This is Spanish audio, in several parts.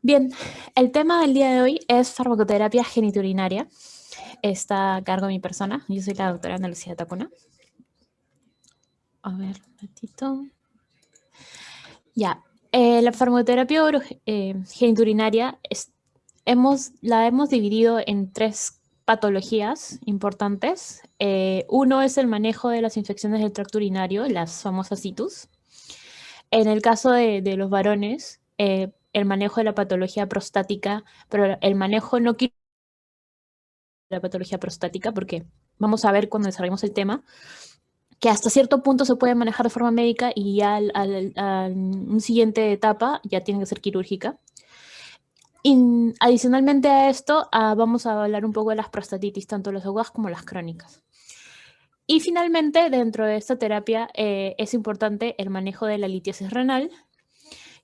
Bien, el tema del día de hoy es farmacoterapia genitourinaria. Está a cargo de mi persona. Yo soy la doctora Ana Lucía Tacuna. A ver, un ratito. Ya. La farmacoterapia genitourinaria la hemos dividido en tres patologías importantes. Uno es el manejo de las infecciones del tracto urinario, las famosas ITUS. En el caso de los varones, el manejo de la patología prostática, pero el manejo no quirúrgico de la patología prostática, porque vamos a ver cuando desarrollemos el tema, que hasta cierto punto se puede manejar de forma médica y ya a un siguiente etapa ya tiene que ser quirúrgica. Y adicionalmente a esto, vamos a hablar un poco de las prostatitis, tanto las agudas como las crónicas. Y finalmente, dentro de esta terapia, es importante el manejo de la litiasis renal,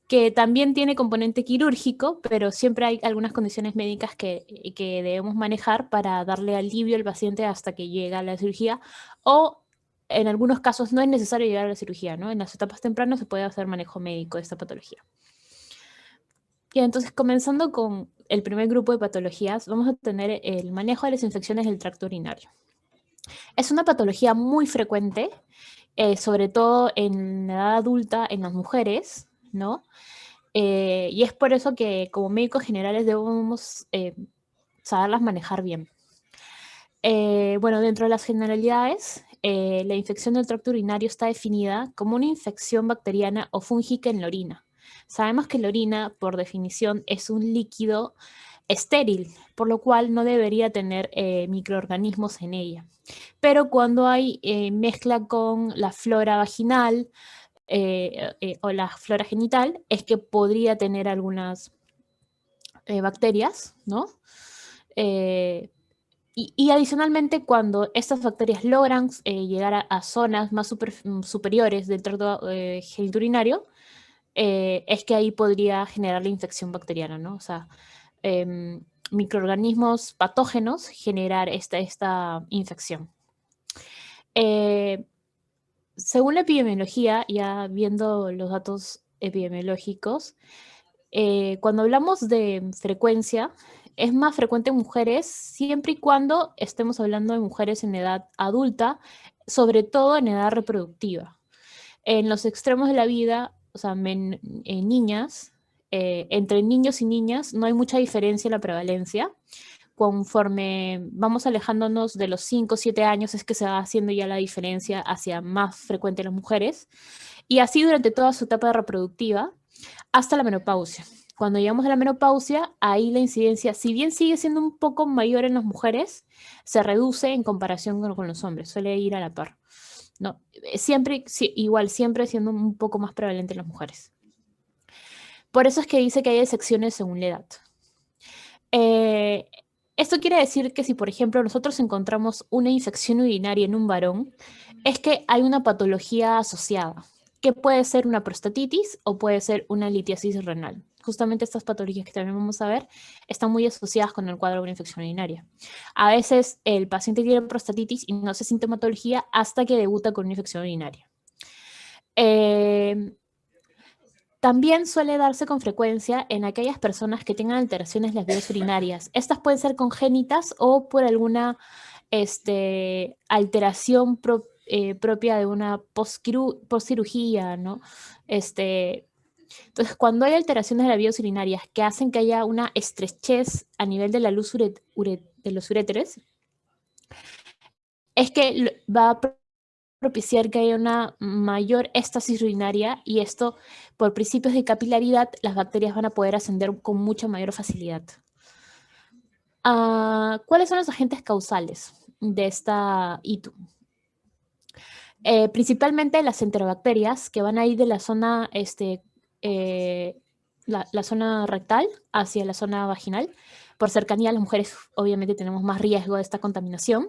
que también tiene componente quirúrgico, pero siempre hay algunas condiciones médicas que debemos manejar para darle alivio al paciente hasta que llega a la cirugía, o en algunos casos no es necesario llegar a la cirugía, ¿no? En las etapas tempranas se puede hacer manejo médico de esta patología. Y entonces, comenzando con el primer grupo de patologías, vamos a tener el manejo de las infecciones del tracto urinario. Es una patología muy frecuente, sobre todo en la edad adulta, en las mujeres, ¿no? Y es por eso que como médicos generales debemos saberlas manejar bien. Bueno, dentro de las generalidades, la infección del tracto urinario está definida como una infección bacteriana o fúngica en la orina. Sabemos que la orina, por definición, es un líquido estéril, por lo cual no debería tener microorganismos en ella. Pero cuando hay mezcla con la flora vaginal, o la flora genital, es que podría tener algunas bacterias, ¿no? Eh, y adicionalmente, cuando estas bacterias logran llegar a zonas más superiores del tracto genitourinario, es que ahí podría generar la infección bacteriana, ¿no? O sea, em, microorganismos patógenos generar esta infección. Eh, Según la epidemiología, ya viendo los datos epidemiológicos, cuando hablamos de frecuencia, es más frecuente en mujeres siempre y cuando estemos hablando de mujeres en edad adulta, sobre todo en edad reproductiva. En los extremos de la vida, o sea, en niñas, entre niños y niñas no hay mucha diferencia en la prevalencia. Conforme vamos alejándonos de los 5 o 7 años es que se va haciendo ya la diferencia hacia más frecuente en las mujeres. Y así durante toda su etapa reproductiva hasta la menopausia. Cuando llegamos a la menopausia, ahí la incidencia, si bien sigue siendo un poco mayor en las mujeres, se reduce en comparación con los hombres, suele ir a la par. No, siempre, igual, siempre siendo un poco más prevalente en las mujeres. Por eso es que dice que hay excepciones según la edad. Eh, Esto quiere decir que si, por ejemplo, nosotros encontramos una infección urinaria en un varón, es que hay una patología asociada, que puede ser una prostatitis o puede ser una litiasis renal. Justamente estas patologías que también vamos a ver están muy asociadas con el cuadro de una infección urinaria. A veces el paciente tiene prostatitis y no hace sintomatología hasta que debuta con una infección urinaria. Eh, También suele darse con frecuencia en aquellas personas que tengan alteraciones en las vías urinarias. Estas pueden ser congénitas o por alguna alteración propia de una postcirugía, ¿no? Este, entonces, cuando hay alteraciones de las vías urinarias que hacen que haya una estrechez a nivel de la luz de los uréteres, es que va a propiciar que haya una mayor éstasis urinaria y esto, por principios de capilaridad, las bacterias van a poder ascender con mucha mayor facilidad. ¿Cuáles son los agentes causales de esta ITU? Principalmente las enterobacterias que van a ir de la zona, la zona rectal hacia la zona vaginal. Por cercanía, las mujeres obviamente tenemos más riesgo de esta contaminación.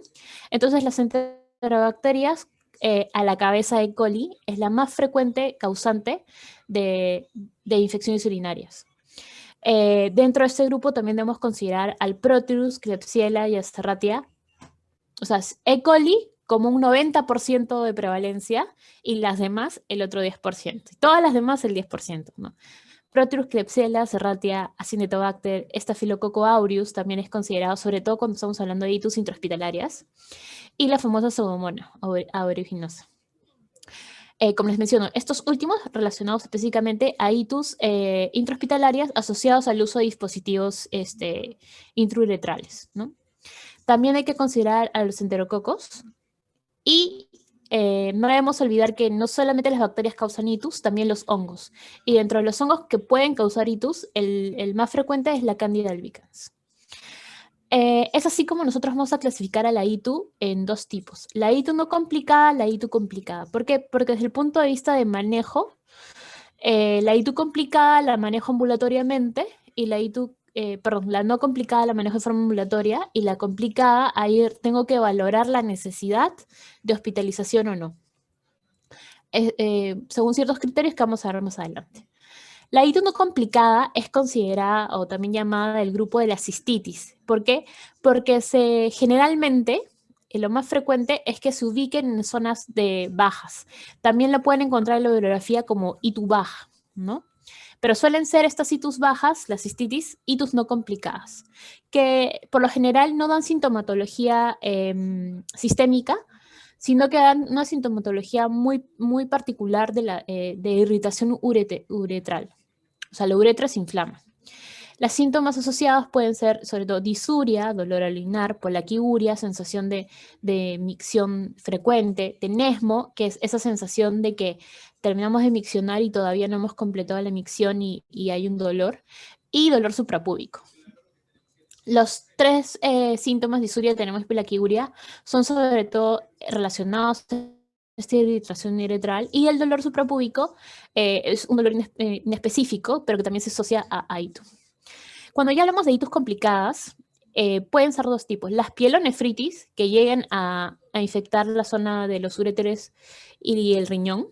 Entonces, las enterobacterias a la cabeza de E. coli es la más frecuente causante de infecciones urinarias. Dentro de este grupo también debemos considerar al Proteus, Klebsiella y a Serratia. O sea, E. coli como un 90% de prevalencia y las demás el otro 10%. Todas las demás el 10%, ¿no? Proteus, Klebsiella, Serratia, Acinetobacter, Staphylococcus aureus también es considerado, sobre todo cuando estamos hablando de itus intrahospitalarias, y la famosa Pseudomonas aeruginosa. Como les menciono, estos últimos relacionados específicamente a itus intrahospitalarias asociados al uso de dispositivos intrauretrales, ¿no? También hay que considerar a los enterococos y no debemos olvidar que no solamente las bacterias causan itus, también los hongos. Y dentro de los hongos que pueden causar itus, el más frecuente es la Candida albicans. Es así como nosotros vamos a clasificar a la ITU en dos tipos. La ITU no complicada, la ITU complicada. ¿Por qué? Porque desde el punto de vista de manejo, la ITU complicada la manejo ambulatoriamente y la no complicada la manejo de forma ambulatoria y la complicada ahí tengo que valorar la necesidad de hospitalización o no. Según ciertos criterios que vamos a ver más adelante. La ITU no complicada es considerada o también llamada el grupo de la cistitis. ¿Por qué? Porque generalmente lo más frecuente es que se ubiquen en zonas de bajas. También la pueden encontrar en la bibliografía como ITU baja, ¿no? Pero suelen ser estas itus bajas, la cistitis, itus no complicadas, que por lo general no dan sintomatología sistémica, sino que dan una sintomatología muy, muy particular de irritación uretral. O sea, la uretra se inflama. Los síntomas asociados pueden ser, sobre todo, disuria, dolor al orinar, polaquiuria, sensación de micción frecuente, tenesmo, que es esa sensación de que terminamos de miccionar y todavía no hemos completado la micción y hay un dolor, y dolor suprapúbico. Los tres síntomas de disuria, tenemos polaquiuria, son sobre todo relacionados a esta irritación uretral, y el dolor suprapúbico es un dolor inespecífico, pero que también se asocia a ITU. Cuando ya hablamos de itus complicadas, pueden ser dos tipos. Las pielonefritis, que lleguen a infectar la zona de los uréteres y el riñón,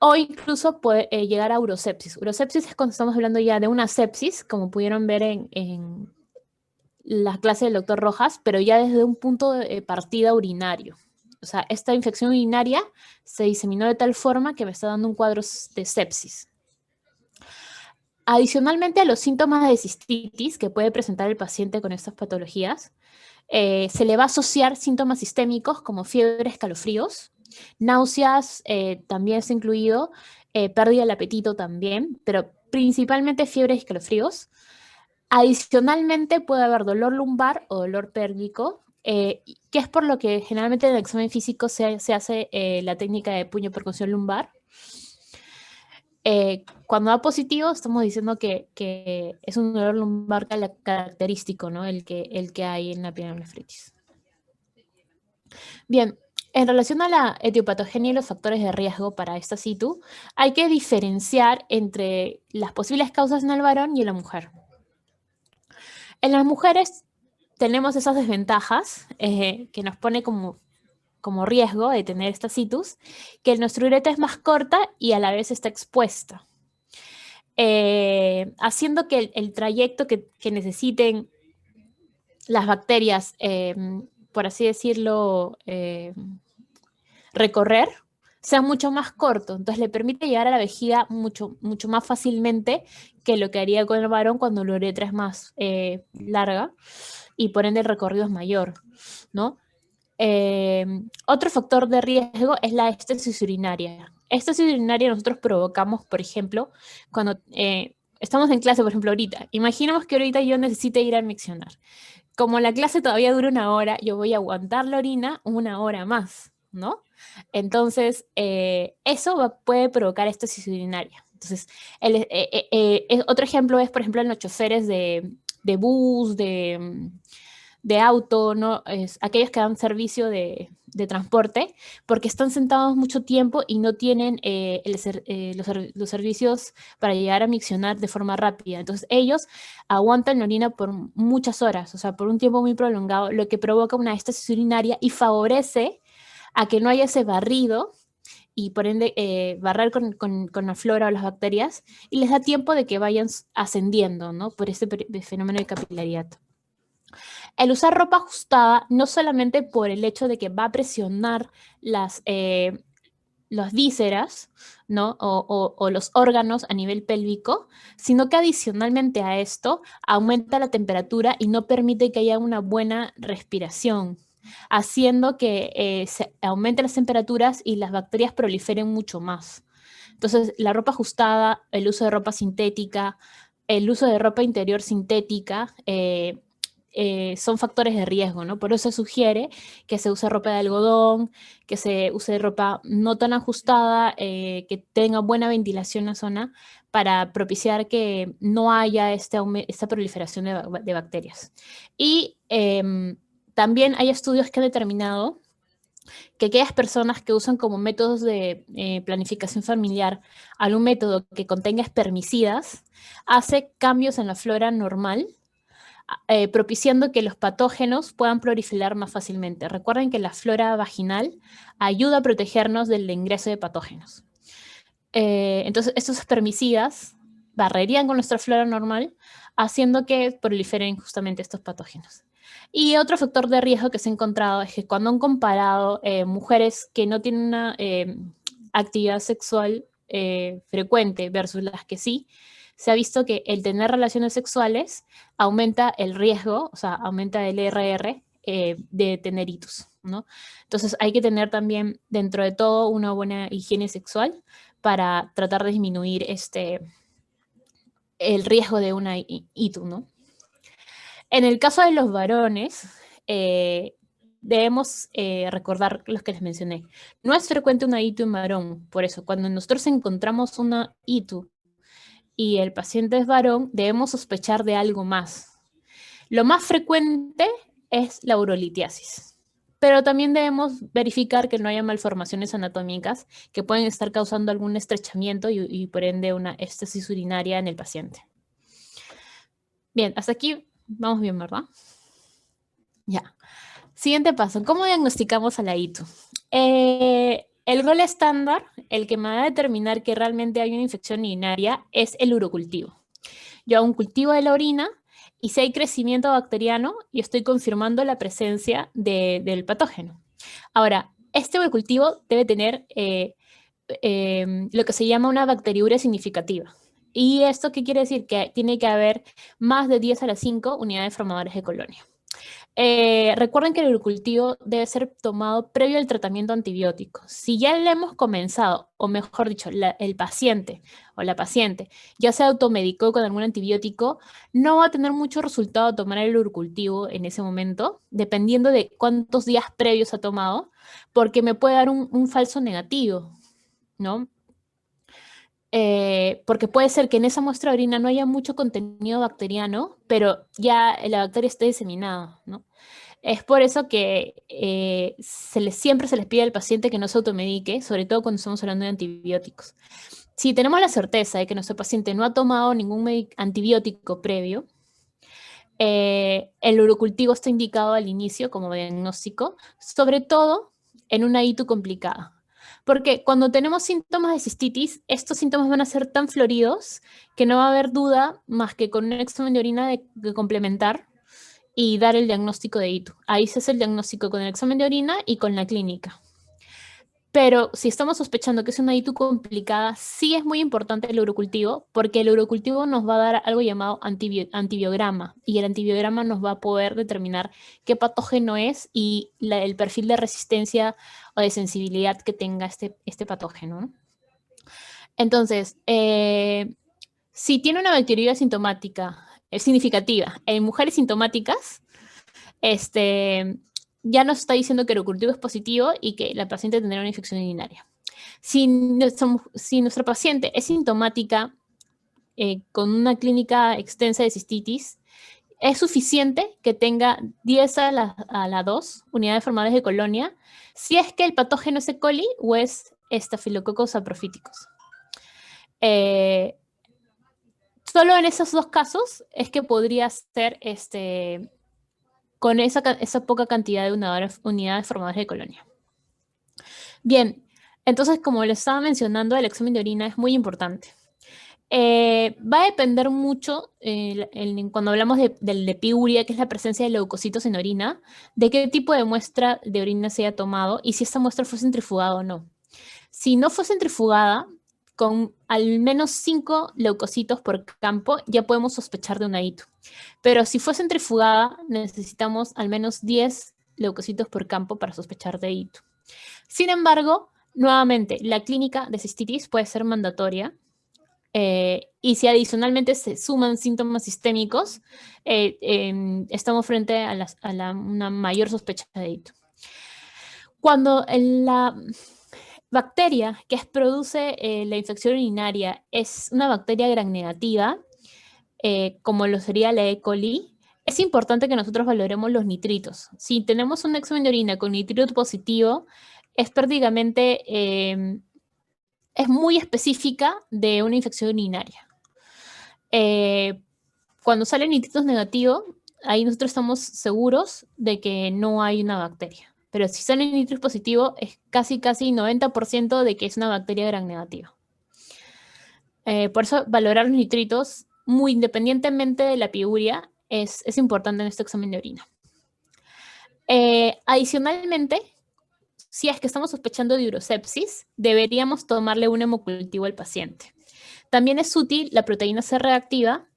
o incluso puede llegar a urosepsis. Urosepsis es cuando estamos hablando ya de una sepsis, como pudieron ver en la clase del doctor Rojas, pero ya desde un punto de partida urinario. O sea, esta infección urinaria se diseminó de tal forma que me está dando un cuadro de sepsis. Adicionalmente a los síntomas de cistitis que puede presentar el paciente con estas patologías, se le va a asociar síntomas sistémicos como fiebre, escalofríos, náuseas, también está incluido, pérdida del apetito también, pero principalmente fiebre y escalofríos. Adicionalmente puede haber dolor lumbar o dolor pélvico, que es por lo que generalmente en el examen físico se hace la técnica de puño percusión lumbar. Cuando da positivo, estamos diciendo que es un dolor lumbar característico, ¿no? El que hay en la pielonefritis. Bien, en relación a la etiopatogenia y los factores de riesgo para esta situ, hay que diferenciar entre las posibles causas en el varón y en la mujer. En las mujeres tenemos esas desventajas que nos pone como riesgo de tener esta situs, que nuestra uretra es más corta y a la vez está expuesta. Haciendo que el trayecto que necesiten las bacterias, por así decirlo, recorrer, sea mucho más corto. Entonces le permite llegar a la vejiga mucho, mucho más fácilmente que lo que haría con el varón cuando la uretra es más larga y por ende el recorrido es mayor, ¿no? Otro factor de riesgo es la éstasis urinaria. Éstasis urinaria nosotros provocamos, por ejemplo, cuando estamos en clase, por ejemplo, ahorita. Imaginemos que ahorita yo necesite ir a miccionar. Como la clase todavía dura una hora, yo voy a aguantar la orina una hora más, ¿no? Entonces, eso puede provocar éstasis urinaria. Entonces, otro ejemplo es, por ejemplo, en los choferes de bus, de auto, ¿no? Aquellos que dan servicio de transporte, porque están sentados mucho tiempo y no tienen los servicios para llegar a miccionar de forma rápida. Entonces ellos aguantan la orina por muchas horas, o sea, por un tiempo muy prolongado, lo que provoca una éstasis urinaria y favorece a que no haya ese barrido y por ende barrer con la flora o las bacterias y les da tiempo de que vayan ascendiendo, ¿no? Por este fenómeno de capilaridad. El usar ropa ajustada, no solamente por el hecho de que va a presionar las vísceras, ¿no? O los órganos a nivel pélvico, sino que adicionalmente a esto aumenta la temperatura y no permite que haya una buena respiración, haciendo que se aumenten las temperaturas y las bacterias proliferen mucho más. Entonces, la ropa ajustada, el uso de ropa sintética, el uso de ropa interior sintética, son factores de riesgo, ¿no? Por eso se sugiere que se use ropa de algodón, que se use ropa no tan ajustada, que tenga buena ventilación en la zona para propiciar que no haya esta proliferación de bacterias. Y también hay estudios que han determinado que aquellas personas que usan como métodos de planificación familiar algún método que contenga espermicidas hace cambios en la flora normal, propiciando que los patógenos puedan proliferar más fácilmente. Recuerden que la flora vaginal ayuda a protegernos del ingreso de patógenos. Entonces, estos espermicidas barrerían con nuestra flora normal, haciendo que proliferen justamente estos patógenos. Y otro factor de riesgo que se ha encontrado es que cuando han comparado mujeres que no tienen una actividad sexual frecuente versus las que sí, se ha visto que el tener relaciones sexuales aumenta el riesgo, o sea, aumenta el RR de tener hitos, ¿no? Entonces hay que tener también dentro de todo una buena higiene sexual para tratar de disminuir el riesgo de una ITU, ¿no? En el caso de los varones, debemos recordar los que les mencioné. No es frecuente una ITU en varón, por eso cuando nosotros encontramos una ITU y el paciente es varón, debemos sospechar de algo más. Lo más frecuente es la urolitiasis, pero también debemos verificar que no haya malformaciones anatómicas que pueden estar causando algún estrechamiento y por ende una éstasis urinaria en el paciente. Bien, hasta aquí vamos bien, ¿verdad? Ya. Siguiente paso, ¿cómo diagnosticamos a la ITU? El rol estándar, el que me va a determinar que realmente hay una infección urinaria, es el urocultivo. Yo hago un cultivo de la orina y si hay crecimiento bacteriano, yo estoy confirmando la presencia del patógeno. Ahora, este urocultivo debe tener lo que se llama una bacteriuria significativa. ¿Y esto qué quiere decir? Que tiene que haber más de 10 a la 5 unidades formadoras de colonia. Recuerden que el urocultivo debe ser tomado previo al tratamiento antibiótico. Si ya le hemos comenzado, o mejor dicho, el paciente o la paciente ya se automedicó con algún antibiótico, no va a tener mucho resultado tomar el urocultivo en ese momento, dependiendo de cuántos días previos ha tomado, porque me puede dar un falso negativo, ¿no? Porque puede ser que en esa muestra de orina no haya mucho contenido bacteriano, pero ya la bacteria esté diseminada, ¿no? Es por eso que siempre se les pide al paciente que no se automedique, sobre todo cuando estamos hablando de antibióticos. Si tenemos la certeza de que nuestro paciente no ha tomado ningún antibiótico previo, el urocultivo está indicado al inicio como diagnóstico, sobre todo en una ITU complicada. Porque cuando tenemos síntomas de cistitis, estos síntomas van a ser tan floridos que no va a haber duda más que con un examen de orina de complementar y dar el diagnóstico de ITU. Ahí se hace el diagnóstico con el examen de orina y con la clínica. Pero si estamos sospechando que es una ITU complicada, sí es muy importante el urocultivo, porque el urocultivo nos va a dar algo llamado antibiograma, y el antibiograma nos va a poder determinar qué patógeno es y el perfil de resistencia o de sensibilidad que tenga este patógeno, ¿no? Entonces, si tiene una bacteriuria sintomática significativa en mujeres sintomáticas, ya nos está diciendo que el urocultivo es positivo y que la paciente tendrá una infección urinaria. Si nuestra paciente es sintomática con una clínica extensa de cistitis, es suficiente que tenga 10 a la 2 unidades formadoras de colonia si es que el patógeno es E. coli o es Staphylococcus saprophyticus. Solo en esos dos casos es que podría ser con esa poca cantidad de unidades formadoras de colonia. Bien, entonces como les estaba mencionando, el examen de orina es muy importante. Va a depender mucho, cuando hablamos del de piuria, que es la presencia de leucocitos en orina, de qué tipo de muestra de orina se haya tomado y si esta muestra fue centrifugada o no. Si no fue centrifugada, con al menos 5 leucocitos por campo, ya podemos sospechar de una ITU. Pero si fue centrifugada, necesitamos al menos 10 leucocitos por campo para sospechar de ITU. Sin embargo, nuevamente, la clínica de cistitis puede ser mandatoria. Y si adicionalmente se suman síntomas sistémicos, estamos frente a, una mayor sospecha de ITU. Cuando la bacteria que produce la infección urinaria es una bacteria gram negativa, como lo sería la E. coli, es importante que nosotros valoremos los nitritos. Si tenemos un examen de orina con nitrito positivo, es prácticamente, es muy específica de una infección urinaria. Cuando sale nitritos negativo, ahí nosotros estamos seguros de que no hay una bacteria. Pero si sale nitritos positivo, es casi 90% de que es una bacteria gram negativa. Por eso valorar los nitritos, muy independientemente de la piuria, es importante en este examen de orina. Adicionalmente, si es que estamos sospechando de urosepsis, deberíamos tomarle un hemocultivo al paciente. También es útil la proteína C reactiva.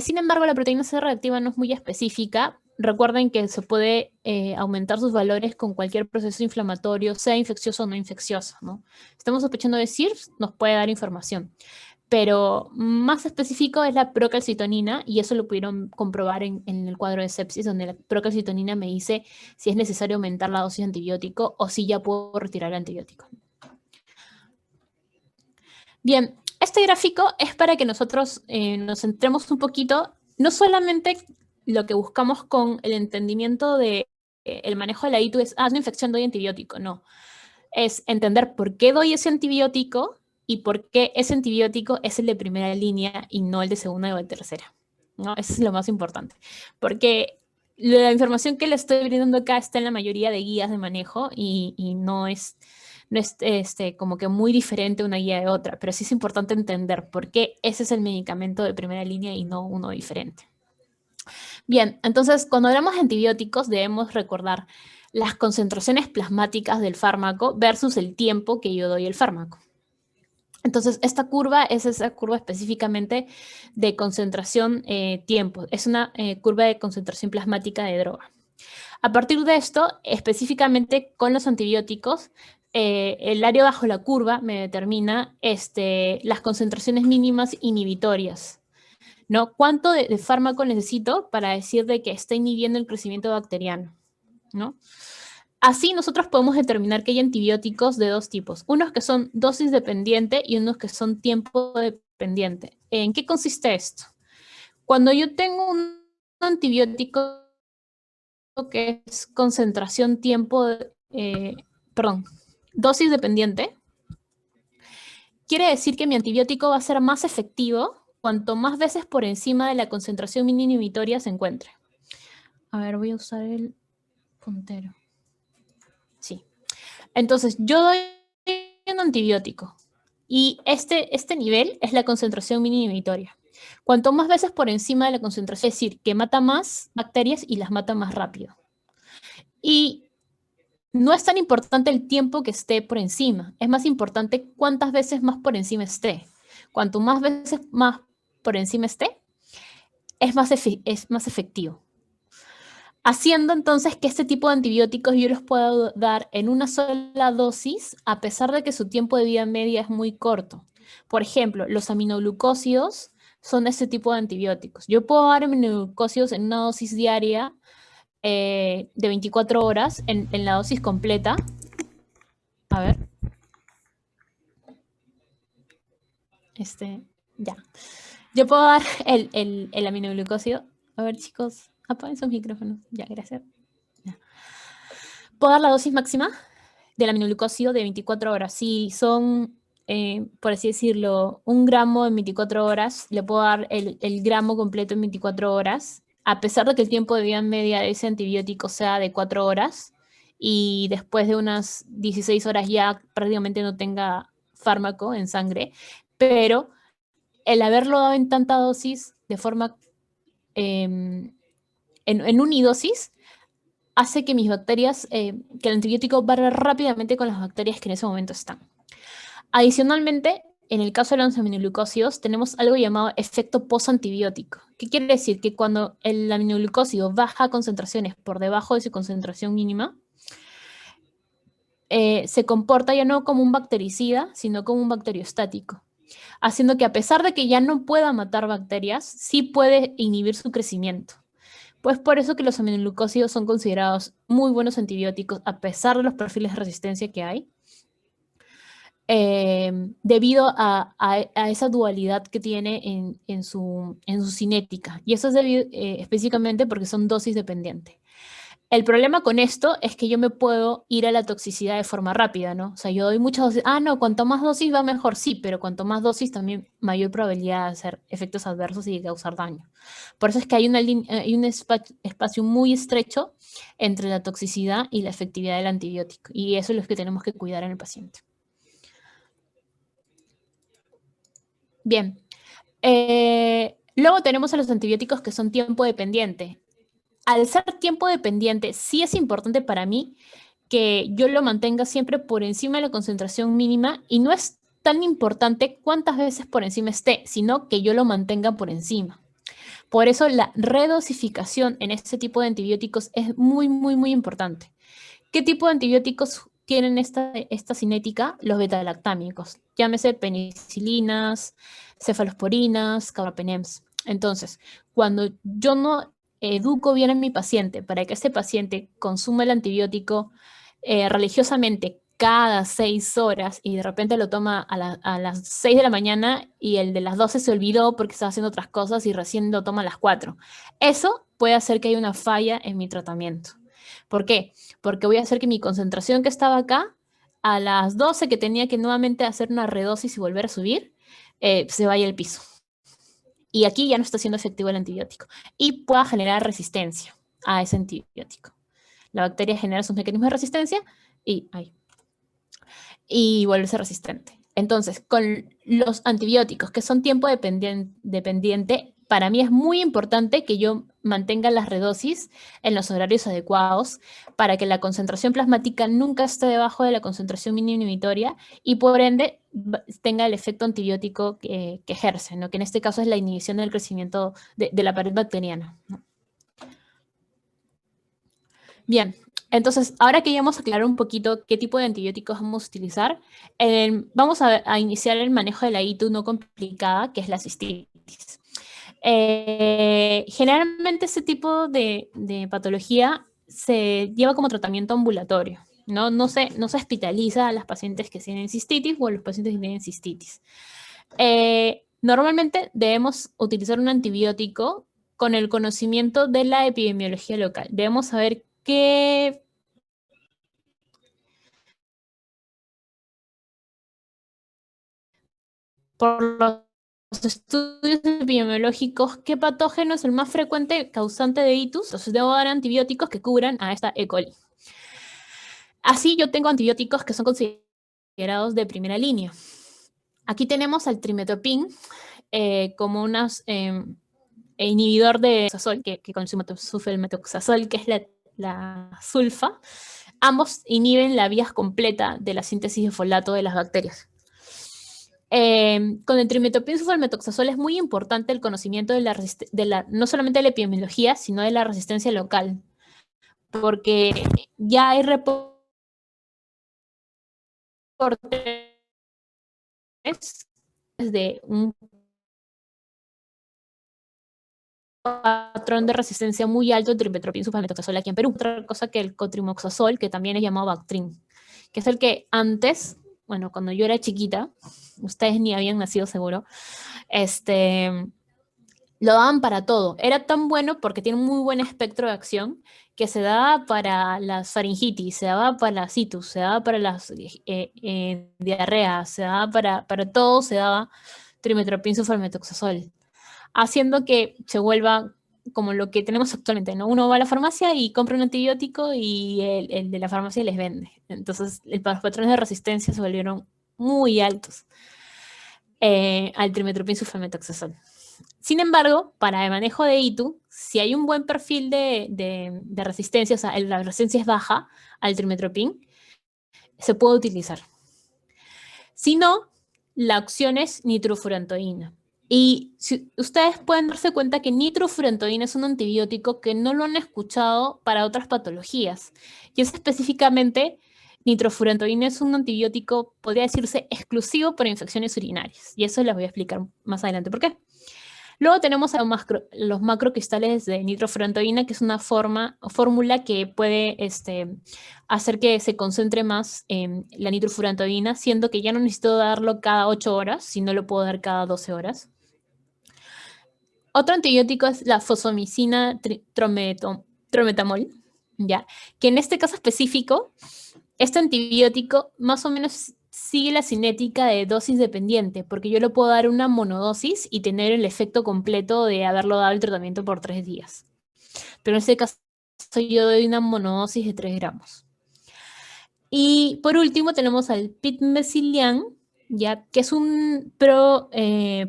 Sin embargo, la proteína C reactiva no es muy específica. Recuerden que se puede aumentar sus valores con cualquier proceso inflamatorio, sea infeccioso o no infeccioso, ¿no? Estamos sospechando de SIRS, nos puede dar información. Pero más específico es la procalcitonina, y eso lo pudieron comprobar en el cuadro de sepsis, donde la procalcitonina me dice si es necesario aumentar la dosis de antibiótico o si ya puedo retirar el antibiótico. Bien, este gráfico es para que nosotros nos centremos un poquito, no solamente lo que buscamos con el entendimiento de el manejo de la ITU es, una infección, doy antibiótico, no. Es entender por qué doy ese antibiótico y por qué ese antibiótico es el de primera línea y no el de segunda o de tercera, ¿no? Eso es lo más importante, porque la información que le estoy brindando acá está en la mayoría de guías de manejo y no es como que muy diferente una guía de otra, pero sí es importante entender por qué ese es el medicamento de primera línea y no uno diferente. Bien, entonces cuando hablamos de antibióticos debemos recordar las concentraciones plasmáticas del fármaco versus el tiempo que yo doy el fármaco. Entonces, esta curva es esa curva específicamente de concentración tiempo. Es una curva de concentración plasmática de droga. A partir de esto, específicamente con los antibióticos, el área bajo la curva me determina las concentraciones mínimas inhibitorias, ¿no? ¿Cuánto de fármaco necesito para decir de que está inhibiendo el crecimiento bacteriano, ¿no? Así nosotros podemos determinar que hay antibióticos de dos tipos, unos que son dosis dependiente y unos que son tiempo dependiente. ¿En qué consiste esto? Cuando yo tengo un antibiótico que es concentración tiempo, dosis dependiente, quiere decir que mi antibiótico va a ser más efectivo cuanto más veces por encima de la concentración mínima inhibitoria se encuentre. A ver, voy a usar el puntero. Sí. Entonces, yo doy un antibiótico y este nivel es la concentración mínima inhibitoria. Cuanto más veces por encima de la concentración, es decir, que mata más bacterias y las mata más rápido. Y no es tan importante el tiempo que esté por encima, es más importante cuántas veces más por encima esté. Cuanto más veces más por encima esté, es más efectivo. Haciendo entonces que este tipo de antibióticos yo los pueda dar en una sola dosis, a pesar de que su tiempo de vida media es muy corto. Por ejemplo, los aminoglucósidos son este tipo de antibióticos. Yo puedo dar aminoglucósidos en una dosis diaria de 24 horas, en la dosis completa. A ver. Ya. Yo puedo dar el aminoglucósido. A ver, chicos, apaguen sus micrófonos. Ya, gracias. Ya. Puedo dar la dosis máxima del aminoglucósido de 24 horas. Si son, por así decirlo, 1 gramo en 24 horas, le puedo dar el gramo completo en 24 horas, a pesar de que el tiempo de vida media de ese antibiótico sea de 4 horas, y después de unas 16 horas ya prácticamente no tenga fármaco en sangre, pero el haberlo dado en tanta dosis de forma en unidosis hace que mis bacterias, que el antibiótico barra rápidamente con las bacterias que en ese momento están. Adicionalmente, en el caso de los aminoglucósidos, tenemos algo llamado efecto postantibiótico. ¿Qué quiere decir? Que cuando el aminoglucósido baja a concentraciones por debajo de su concentración mínima, se comporta ya no como un bactericida, sino como un bacteriostático, haciendo que a pesar de que ya no pueda matar bacterias, sí puede inhibir su crecimiento. Pues por eso que los aminoglucósidos son considerados muy buenos antibióticos, a pesar de los perfiles de resistencia que hay, debido a esa dualidad que tiene en su cinética. Y eso es debido, específicamente porque son dosis dependientes. El problema con esto es que yo me puedo ir a la toxicidad de forma rápida, ¿no? O sea, yo doy muchas dosis. Ah, no, cuanto más dosis va mejor, sí, pero cuanto más dosis también mayor probabilidad de hacer efectos adversos y de causar daño. Por eso es que hay, hay un espacio muy estrecho entre la toxicidad y la efectividad del antibiótico. Y eso es lo que tenemos que cuidar en el paciente. Bien. Luego tenemos a los antibióticos que son tiempo dependiente. Al ser tiempo dependiente, sí es importante para mí que yo lo mantenga siempre por encima de la concentración mínima y no es tan importante cuántas veces por encima esté, sino que yo lo mantenga por encima. Por eso la redosificación en este tipo de antibióticos es muy, muy, muy importante. ¿Qué tipo de antibióticos tienen esta cinética? Los betalactámicos, llámese penicilinas, cefalosporinas, carbapenems. Entonces, cuando yo no educo bien a mi paciente para que este paciente consuma el antibiótico religiosamente cada 6 horas y de repente lo toma a las 6 de la mañana y el de las 12 se olvidó porque estaba haciendo otras cosas y recién lo toma a las 4. Eso puede hacer que haya una falla en mi tratamiento. ¿Por qué? Porque voy a hacer que mi concentración que estaba acá, a las 12 que tenía que nuevamente hacer una redosis y volver a subir, se vaya al piso. Y aquí ya no está siendo efectivo el antibiótico. Y pueda generar resistencia a ese antibiótico. La bacteria genera sus mecanismos de resistencia y vuelve a ser resistente. Entonces, con los antibióticos que son tiempo dependiente, para mí es muy importante que yo mantenga las redosis en los horarios adecuados para que la concentración plasmática nunca esté debajo de la concentración mínima inhibitoria y por ende tenga el efecto antibiótico que ejerce, ¿no? Que en este caso es la inhibición del crecimiento de la pared bacteriana, ¿no? Bien, entonces, ahora que ya hemos aclarado un poquito qué tipo de antibióticos vamos a utilizar, vamos a iniciar el manejo de la ITU no complicada, que es la cistitis. Generalmente ese tipo de patología se lleva como tratamiento ambulatorio, ¿no? No se hospitaliza a las pacientes que tienen cistitis o a los pacientes que tienen cistitis. Normalmente debemos utilizar un antibiótico con el conocimiento de la epidemiología local. Debemos saber qué por los estudios epidemiológicos, ¿qué patógeno es el más frecuente causante de itus? Entonces debo dar antibióticos que cubran a esta E. coli. Así yo tengo antibióticos que son considerados de primera línea. Aquí tenemos al trimetopin como un inhibidor de metoxazol, que consume el metoxazol, que es la sulfa. Ambos inhiben la vía completa de la síntesis de folato de las bacterias. Con el trimetopin sulfametoxazol es muy importante el conocimiento no solamente de la epidemiología, sino de la resistencia local, porque ya hay reportes de un patrón de resistencia muy alto del trimetopin sulfametoxazol aquí en Perú. Otra cosa que el cotrimoxazol, que también es llamado Bactrim, que es el que antes, bueno, cuando yo era chiquita, ustedes ni habían nacido seguro, lo daban para todo. Era tan bueno porque tiene un muy buen espectro de acción que se daba para las faringitis, se daba para la citus, se daba para las diarreas, se daba para todo, se daba trimetopin sulfametoxazol, haciendo que se vuelva como lo que tenemos actualmente, ¿no? Uno va a la farmacia y compra un antibiótico y el de la farmacia les vende. Entonces, los patrones de resistencia se volvieron muy altos al trimetopin sulfametoxazol. Sin embargo, para el manejo de ITU, si hay un buen perfil de resistencia, o sea, la resistencia es baja al trimetopin, se puede utilizar. Si no, la opción es nitrofurantoína. Y si ustedes pueden darse cuenta que nitrofurantoína es un antibiótico que no lo han escuchado para otras patologías. Y es específicamente, nitrofurantoína es un antibiótico, podría decirse, exclusivo para infecciones urinarias. Y eso les voy a explicar más adelante por qué. Luego tenemos a los macrocristales de nitrofurantoína, que es una fórmula que puede hacer que se concentre más la nitrofurantoína, siendo que ya no necesito darlo cada 8 horas, sino lo puedo dar cada 12 horas. Otro antibiótico es la fosfomicina trometamol, ¿ya? Que en este caso específico, este antibiótico más o menos sigue la cinética de dosis dependiente, porque yo le puedo dar una monodosis y tener el efecto completo de haberlo dado el tratamiento por 3 días. Pero en este caso yo doy una monodosis de 3 gramos. Y por último tenemos al pitmecilian, ya, que es un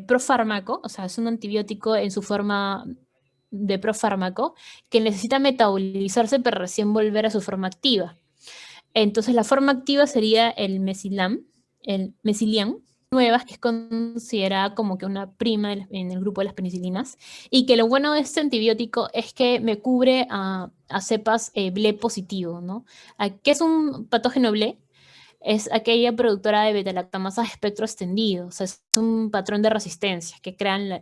profármaco, o sea, es un antibiótico en su forma de profármaco, que necesita metabolizarse para recién volver a su forma activa. Entonces la forma activa sería el mesilian, nuevas, que es considerada como que una prima en el grupo de las penicilinas, y que lo bueno de este antibiótico es que me cubre a cepas BLE positivo, ¿no? ¿Qué es un patógeno BLE? Es aquella productora de beta-lactamasa de espectro extendido, o sea, es un patrón de resistencia que crean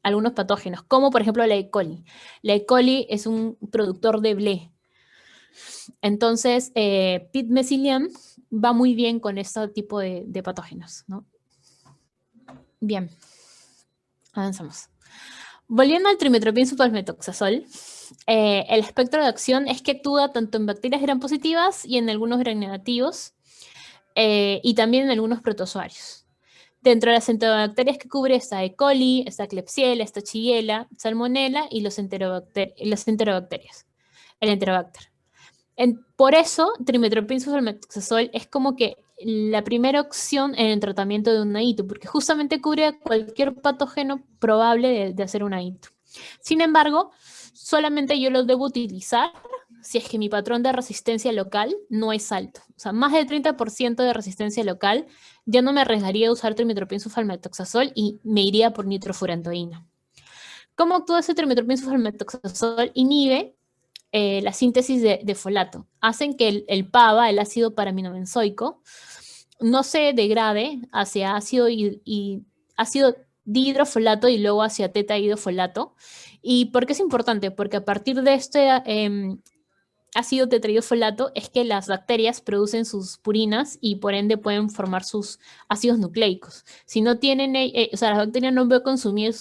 algunos patógenos, como por ejemplo la E. coli. La E. coli es un productor de BLE. Entonces, pitmecilian va muy bien con este tipo de patógenos, ¿no? Bien, avanzamos. Volviendo al trimethoprim sulfamethoxazol, el espectro de acción es que actúa tanto en bacterias gram positivas y en algunos gram negativos, y también en algunos protozoarios. Dentro de las enterobacterias que cubre está E. coli, está Klebsiella, está Shigella, Salmonella y las enterobacterias, el Enterobacter. Por eso, trimethoprim sulfamethoxazol es como que la primera opción en el tratamiento de un AITU, porque justamente cubre cualquier patógeno probable de hacer un AITU. Sin embargo, solamente yo lo debo utilizar si es que mi patrón de resistencia local no es alto. O sea, más del 30% de resistencia local, ya no me arriesgaría a usar trimethoprim sulfamethoxazol y me iría por nitrofurantoína. ¿Cómo actúa ese trimethoprim sulfamethoxazol? Inhibe la síntesis de folato. Hacen que el PABA, el ácido paraminobenzoico, no se degrade hacia ácido dihidrofolato y luego hacia tetahidrofolato. ¿Y por qué es importante? Porque a partir de este ácido tetrahidrofolato es que las bacterias producen sus purinas y por ende pueden formar sus ácidos nucleicos. Si no tienen, o sea, las bacterias no pueden consumir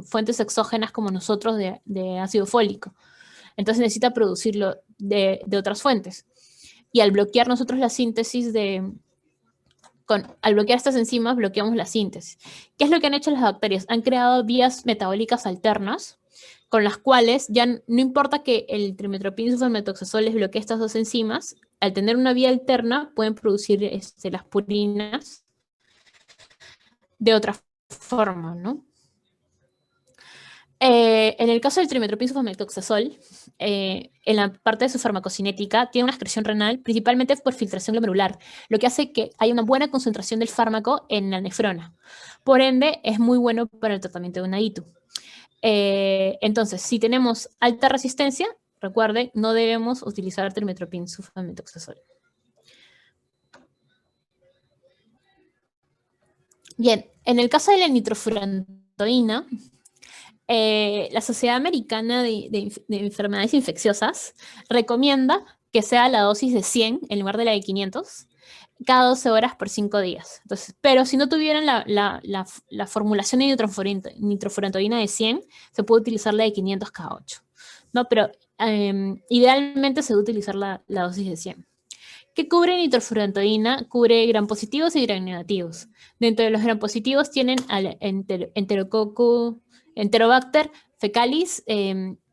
fuentes exógenas como nosotros de ácido fólico. Entonces necesita producirlo de otras fuentes. Y al bloquear nosotros la síntesis al bloquear estas enzimas, bloqueamos la síntesis. ¿Qué es lo que han hecho las bacterias? Han creado vías metabólicas alternas con las cuales ya no importa que el trimethoprim sulfamethoxazol les bloquee estas dos enzimas, al tener una vía alterna pueden producir las purinas de otra forma, ¿no? En el caso del trimethoprim sulfamethoxazol, en la parte de su farmacocinética, tiene una excreción renal principalmente por filtración glomerular, lo que hace que haya una buena concentración del fármaco en la nefrona. Por ende, es muy bueno para el tratamiento de una ITU. Entonces, si tenemos alta resistencia, recuerden, no debemos utilizar trimethoprim sulfamethoxazol. Bien, en el caso de la nitrofurantoína, la Sociedad Americana de Enfermedades Infecciosas recomienda que sea la dosis de 100 en lugar de la de 500 cada 12 horas por 5 días. Entonces, pero si no tuvieran la formulación de nitrofurantoína de 100, se puede utilizar la de 500 cada 8. ¿No? Pero idealmente se debe utilizar la dosis de 100. ¿Qué cubre nitrofurantoína? Cubre gram positivos y gram negativos. Dentro de los gram positivos tienen al Enterobacter fecalis,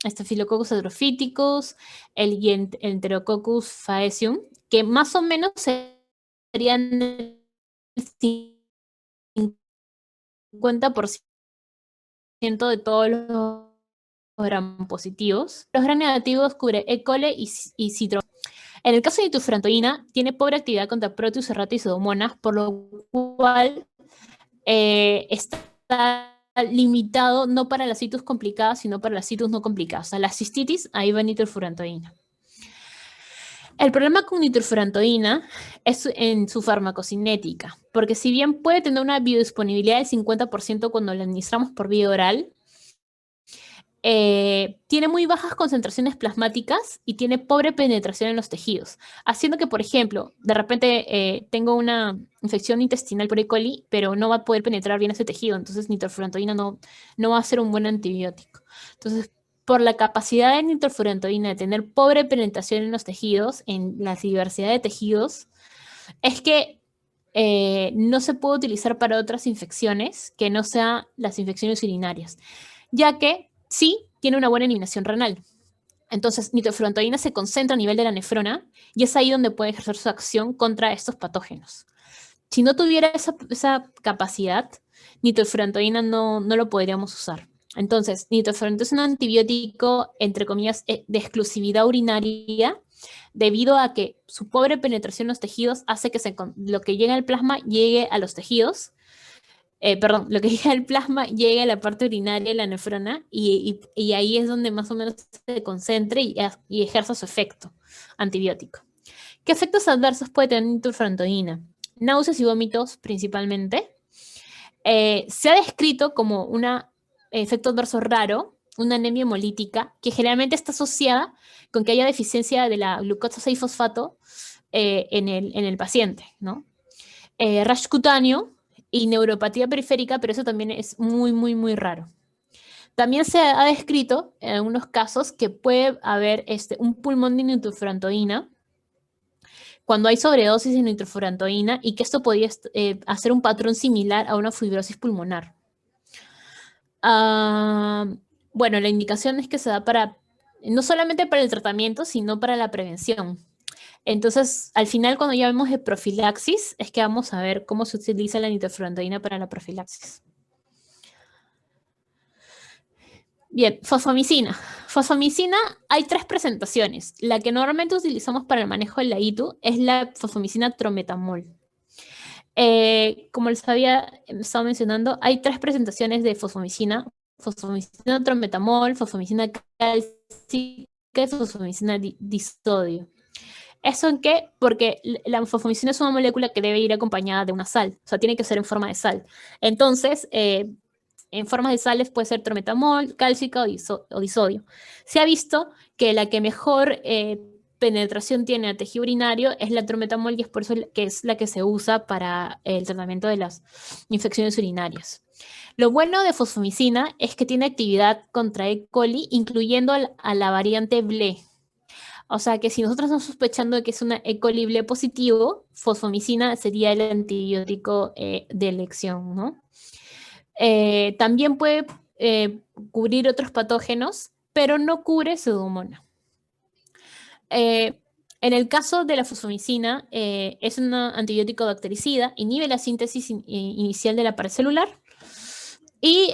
Staphylococcus atrophiticus, el Enterococcus faecium, que más o menos serían el 50% de todos gram positivos. Los gram negativos cubre E. coli y Citro. En el caso de nitrofurantoína, tiene pobre actividad contra Proteus, errata y Pseudomonas, por lo cual está limitado no para las citus complicadas, sino para las citus no complicadas. O sea, la cistitis, ahí va nitrofurantoína. El problema con nitrofurantoína es en su farmacocinética, porque si bien puede tener una biodisponibilidad del 50% cuando la administramos por vía oral, tiene muy bajas concentraciones plasmáticas y tiene pobre penetración en los tejidos, haciendo que, por ejemplo, de repente tengo una infección intestinal por E. coli, pero no va a poder penetrar bien ese tejido, entonces nitrofurantoína no va a ser un buen antibiótico. Entonces, por la capacidad de nitrofurantoína de tener pobre penetración en los tejidos, en la diversidad de tejidos, es que no se puede utilizar para otras infecciones que no sean las infecciones urinarias, ya que sí tiene una buena eliminación renal. Entonces, nitrofurantoína se concentra a nivel de la nefrona y es ahí donde puede ejercer su acción contra estos patógenos. Si no tuviera esa capacidad, nitrofurantoína no lo podríamos usar. Entonces, nitrofurantoína es un antibiótico, entre comillas, de exclusividad urinaria, debido a que su pobre penetración en los tejidos hace que lo que llega al plasma llegue a los tejidos. Perdón, lo que llega al plasma llega a la parte urinaria de la nefrona y ahí es donde más o menos se concentre y ejerza su efecto antibiótico. ¿Qué efectos adversos puede tener nitrofurantoína? Náuseas y vómitos principalmente. Se ha descrito como un efecto adverso raro, una anemia hemolítica, que generalmente está asociada con que haya deficiencia de la glucosa 6-fosfato en el paciente, ¿no? Rash cutáneo y neuropatía periférica, pero eso también es muy, muy, muy raro. También se ha descrito en algunos casos que puede haber un pulmón de nitrofurantoína cuando hay sobredosis de nitrofurantoína y que esto podría hacer un patrón similar a una fibrosis pulmonar. Bueno, la indicación es que se da no solamente para el tratamiento, sino para la prevención. Entonces, al final, cuando ya vemos de profilaxis, es que vamos a ver cómo se utiliza la nitrofurantoína para la profilaxis. Bien, fosfomicina. Fosfomicina hay 3 presentaciones. La que normalmente utilizamos para el manejo de la ITU es la fosfomicina trometamol. Como les había estado mencionando, hay 3 presentaciones de fosfomicina. Fosfomicina trometamol, fosfomicina cálcica y fosfomicina disodio. ¿Eso en qué? Porque la fosfomicina es una molécula que debe ir acompañada de una sal, o sea, tiene que ser en forma de sal. Entonces, en formas de sales puede ser trometamol, cálcica o disodio. Se ha visto que la que mejor penetración tiene al tejido urinario es la trometamol y es por eso que es la que se usa para el tratamiento de las infecciones urinarias. Lo bueno de fosfomicina es que tiene actividad contra E. coli, incluyendo a la variante BLE. O sea que si nosotros estamos sospechando de que es una E. coli BLE positivo, fosfomicina sería el antibiótico de elección, ¿no? También puede cubrir otros patógenos, pero no cubre Pseudomonas. En el caso de la fosfomicina, es un antibiótico bactericida, inhibe la síntesis inicial de la pared celular y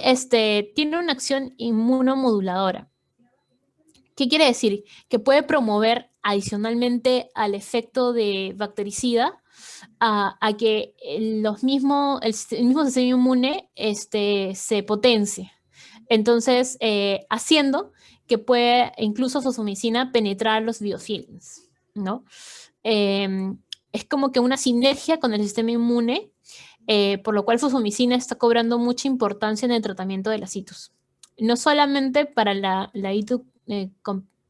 tiene una acción inmunomoduladora. ¿Qué quiere decir? Que puede promover adicionalmente al efecto de bactericida a que el mismo sistema inmune se potencie. Entonces, haciendo que puede incluso fosfomicina penetrar los biofilms, ¿no? Es como que una sinergia con el sistema inmune, por lo cual fosfomicina está cobrando mucha importancia en el tratamiento de las ITUs. No solamente para la ITU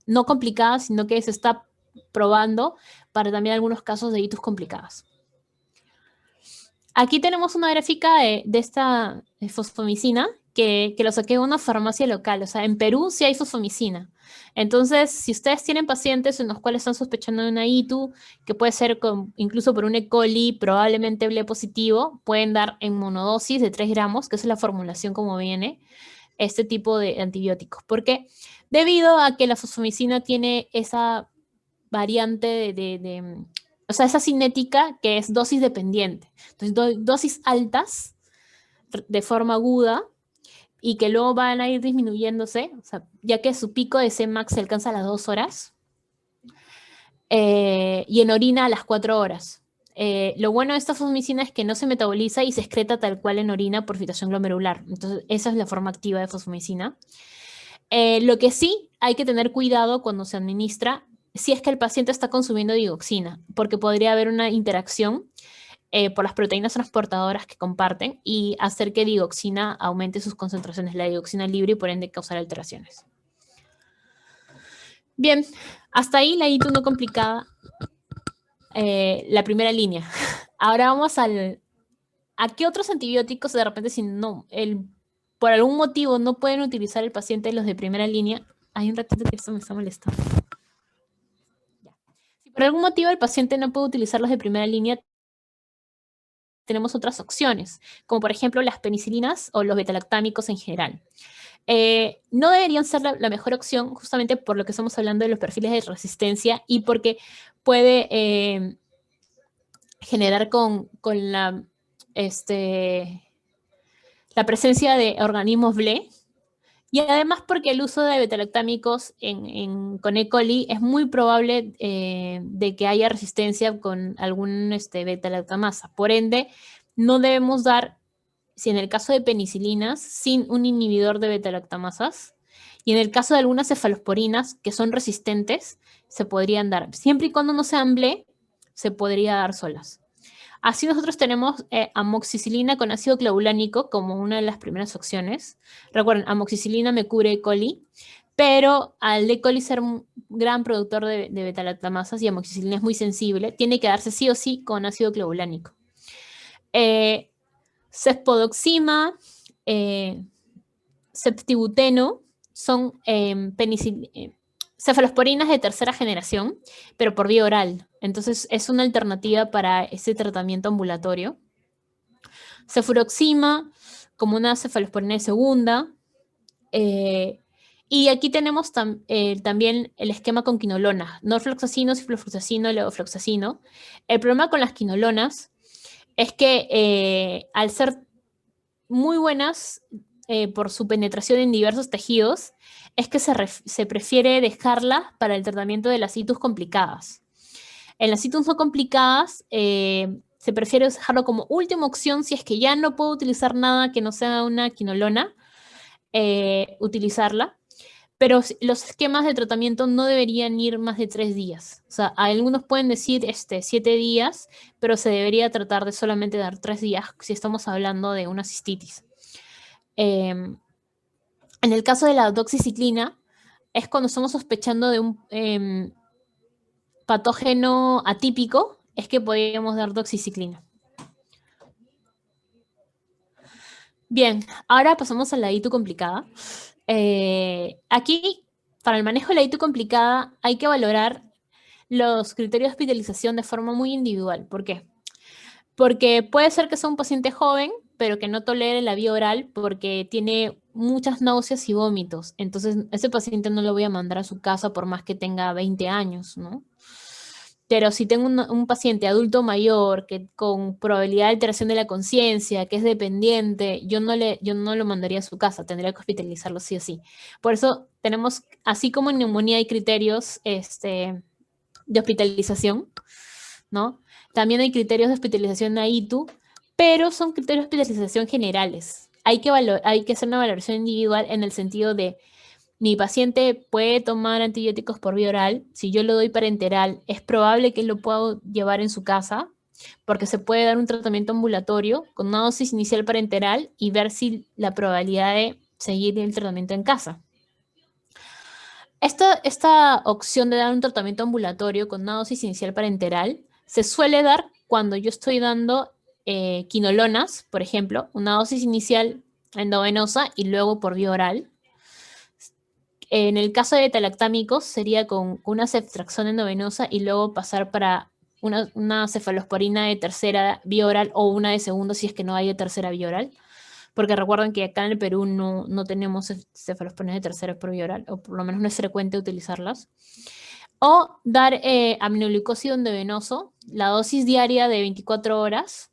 no complicada, sino que se está probando para también algunos casos de ITUs complicadas. Aquí tenemos una gráfica de esta fosfomicina que lo saqué de una farmacia local. O sea, en Perú sí hay fosfomicina. Entonces, si ustedes tienen pacientes en los cuales están sospechando de una ITU, que puede ser incluso por un E. coli, probablemente BLE positivo, pueden dar en monodosis de 3 gramos, que es la formulación como viene, este tipo de antibióticos. ¿Por qué? Debido a que la fosfomicina tiene esa variante o sea, esa cinética que es dosis dependiente. Entonces, dosis altas de forma aguda y que luego van a ir disminuyéndose, o sea, ya que su pico de Cmax se alcanza a las 2 horas, y en orina a las 4 horas. Lo bueno de esta fosfomicina es que no se metaboliza y se excreta tal cual en orina por filtración glomerular. Entonces, esa es la forma activa de fosfomicina. Lo que sí hay que tener cuidado cuando se administra, si es que el paciente está consumiendo digoxina, porque podría haber una interacción por las proteínas transportadoras que comparten y hacer que digoxina aumente sus concentraciones, la digoxina libre y por ende causar alteraciones. Bien, hasta ahí la ITU no complicada, la primera línea. Ahora vamos ¿a qué otros antibióticos de repente si no, por algún motivo no pueden utilizar el paciente los de primera línea? Hay un ratito que esto me está molestando. Ya. Si por algún motivo el paciente no puede utilizar los de primera línea, tenemos otras opciones, como por ejemplo las penicilinas o los betalactámicos en general. No deberían ser la mejor opción justamente por lo que estamos hablando de los perfiles de resistencia y porque puede generar con la presencia de organismos BLE, y además porque el uso de betalactámicos con E. coli es muy probable de que haya resistencia con algún betalactamasa. Por ende, no debemos dar, si en el caso de penicilinas, sin un inhibidor de betalactamasas, y en el caso de algunas cefalosporinas que son resistentes, se podrían dar. Siempre y cuando no sean BLE, se podría dar solas. Así nosotros tenemos amoxicilina con ácido clavulánico como una de las primeras opciones. Recuerden, amoxicilina me cubre E. coli, pero al E. coli ser un gran productor de betalactamasas y amoxicilina es muy sensible, tiene que darse sí o sí con ácido clavulánico. Cefpodoxima, ceftibuteno son cefalosporinas de tercera generación, pero por vía oral. Entonces, es una alternativa para ese tratamiento ambulatorio. Cefuroxima, como una cefalosporina de segunda. Y aquí tenemos también el esquema con quinolonas, norfloxacino, ciflofloxacino, levofloxacino. El problema con las quinolonas es que al ser muy buenas por su penetración en diversos tejidos, es que se prefiere dejarlas para el tratamiento de las itus complicadas. En las itus no complicadas, se prefiere dejarlo como última opción si es que ya no puedo utilizar nada que no sea una quinolona, utilizarla. Pero los esquemas de tratamiento no deberían ir más de 3 días. O sea, algunos pueden decir 7 días, pero se debería tratar de solamente dar 3 días si estamos hablando de una cistitis. En el caso de la doxiciclina, es cuando estamos sospechando de un patógeno atípico, es que podríamos dar doxiciclina. Bien, ahora pasamos a la ITU complicada. Aquí, para el manejo de la ITU complicada, hay que valorar los criterios de hospitalización de forma muy individual. ¿Por qué? Porque puede ser que sea un paciente joven, pero que no tolere la vía oral porque tiene muchas náuseas y vómitos. Entonces, ese paciente no lo voy a mandar a su casa por más que tenga 20 años, ¿no? Pero si tengo un paciente adulto mayor que con probabilidad de alteración de la conciencia, que es dependiente, yo no lo mandaría a su casa, tendría que hospitalizarlo sí o sí. Por eso tenemos, así como en neumonía hay criterios de hospitalización, ¿no? También hay criterios de hospitalización a ITU, pero son criterios de hospitalización generales. Hay que hacer una valoración individual en el sentido de mi paciente puede tomar antibióticos por vía oral. Si yo lo doy parenteral, es probable que él lo pueda llevar en su casa, porque se puede dar un tratamiento ambulatorio con una dosis inicial parenteral y ver si la probabilidad de seguir el tratamiento en casa. Esta opción de dar un tratamiento ambulatorio con una dosis inicial parenteral se suele dar cuando yo estoy dando quinolonas, por ejemplo, una dosis inicial endovenosa y luego por vía oral. En el caso de betalactámicos sería con una ceftriaxona endovenosa y luego pasar para una cefalosporina de tercera vía oral o una de segundo si es que no hay de tercera vía oral. Porque recuerden que acá en el Perú no tenemos cefalosporinas de tercera por vía oral, o por lo menos no es frecuente utilizarlas. O dar aminoglucósido endovenoso, la dosis diaria de 24 horas,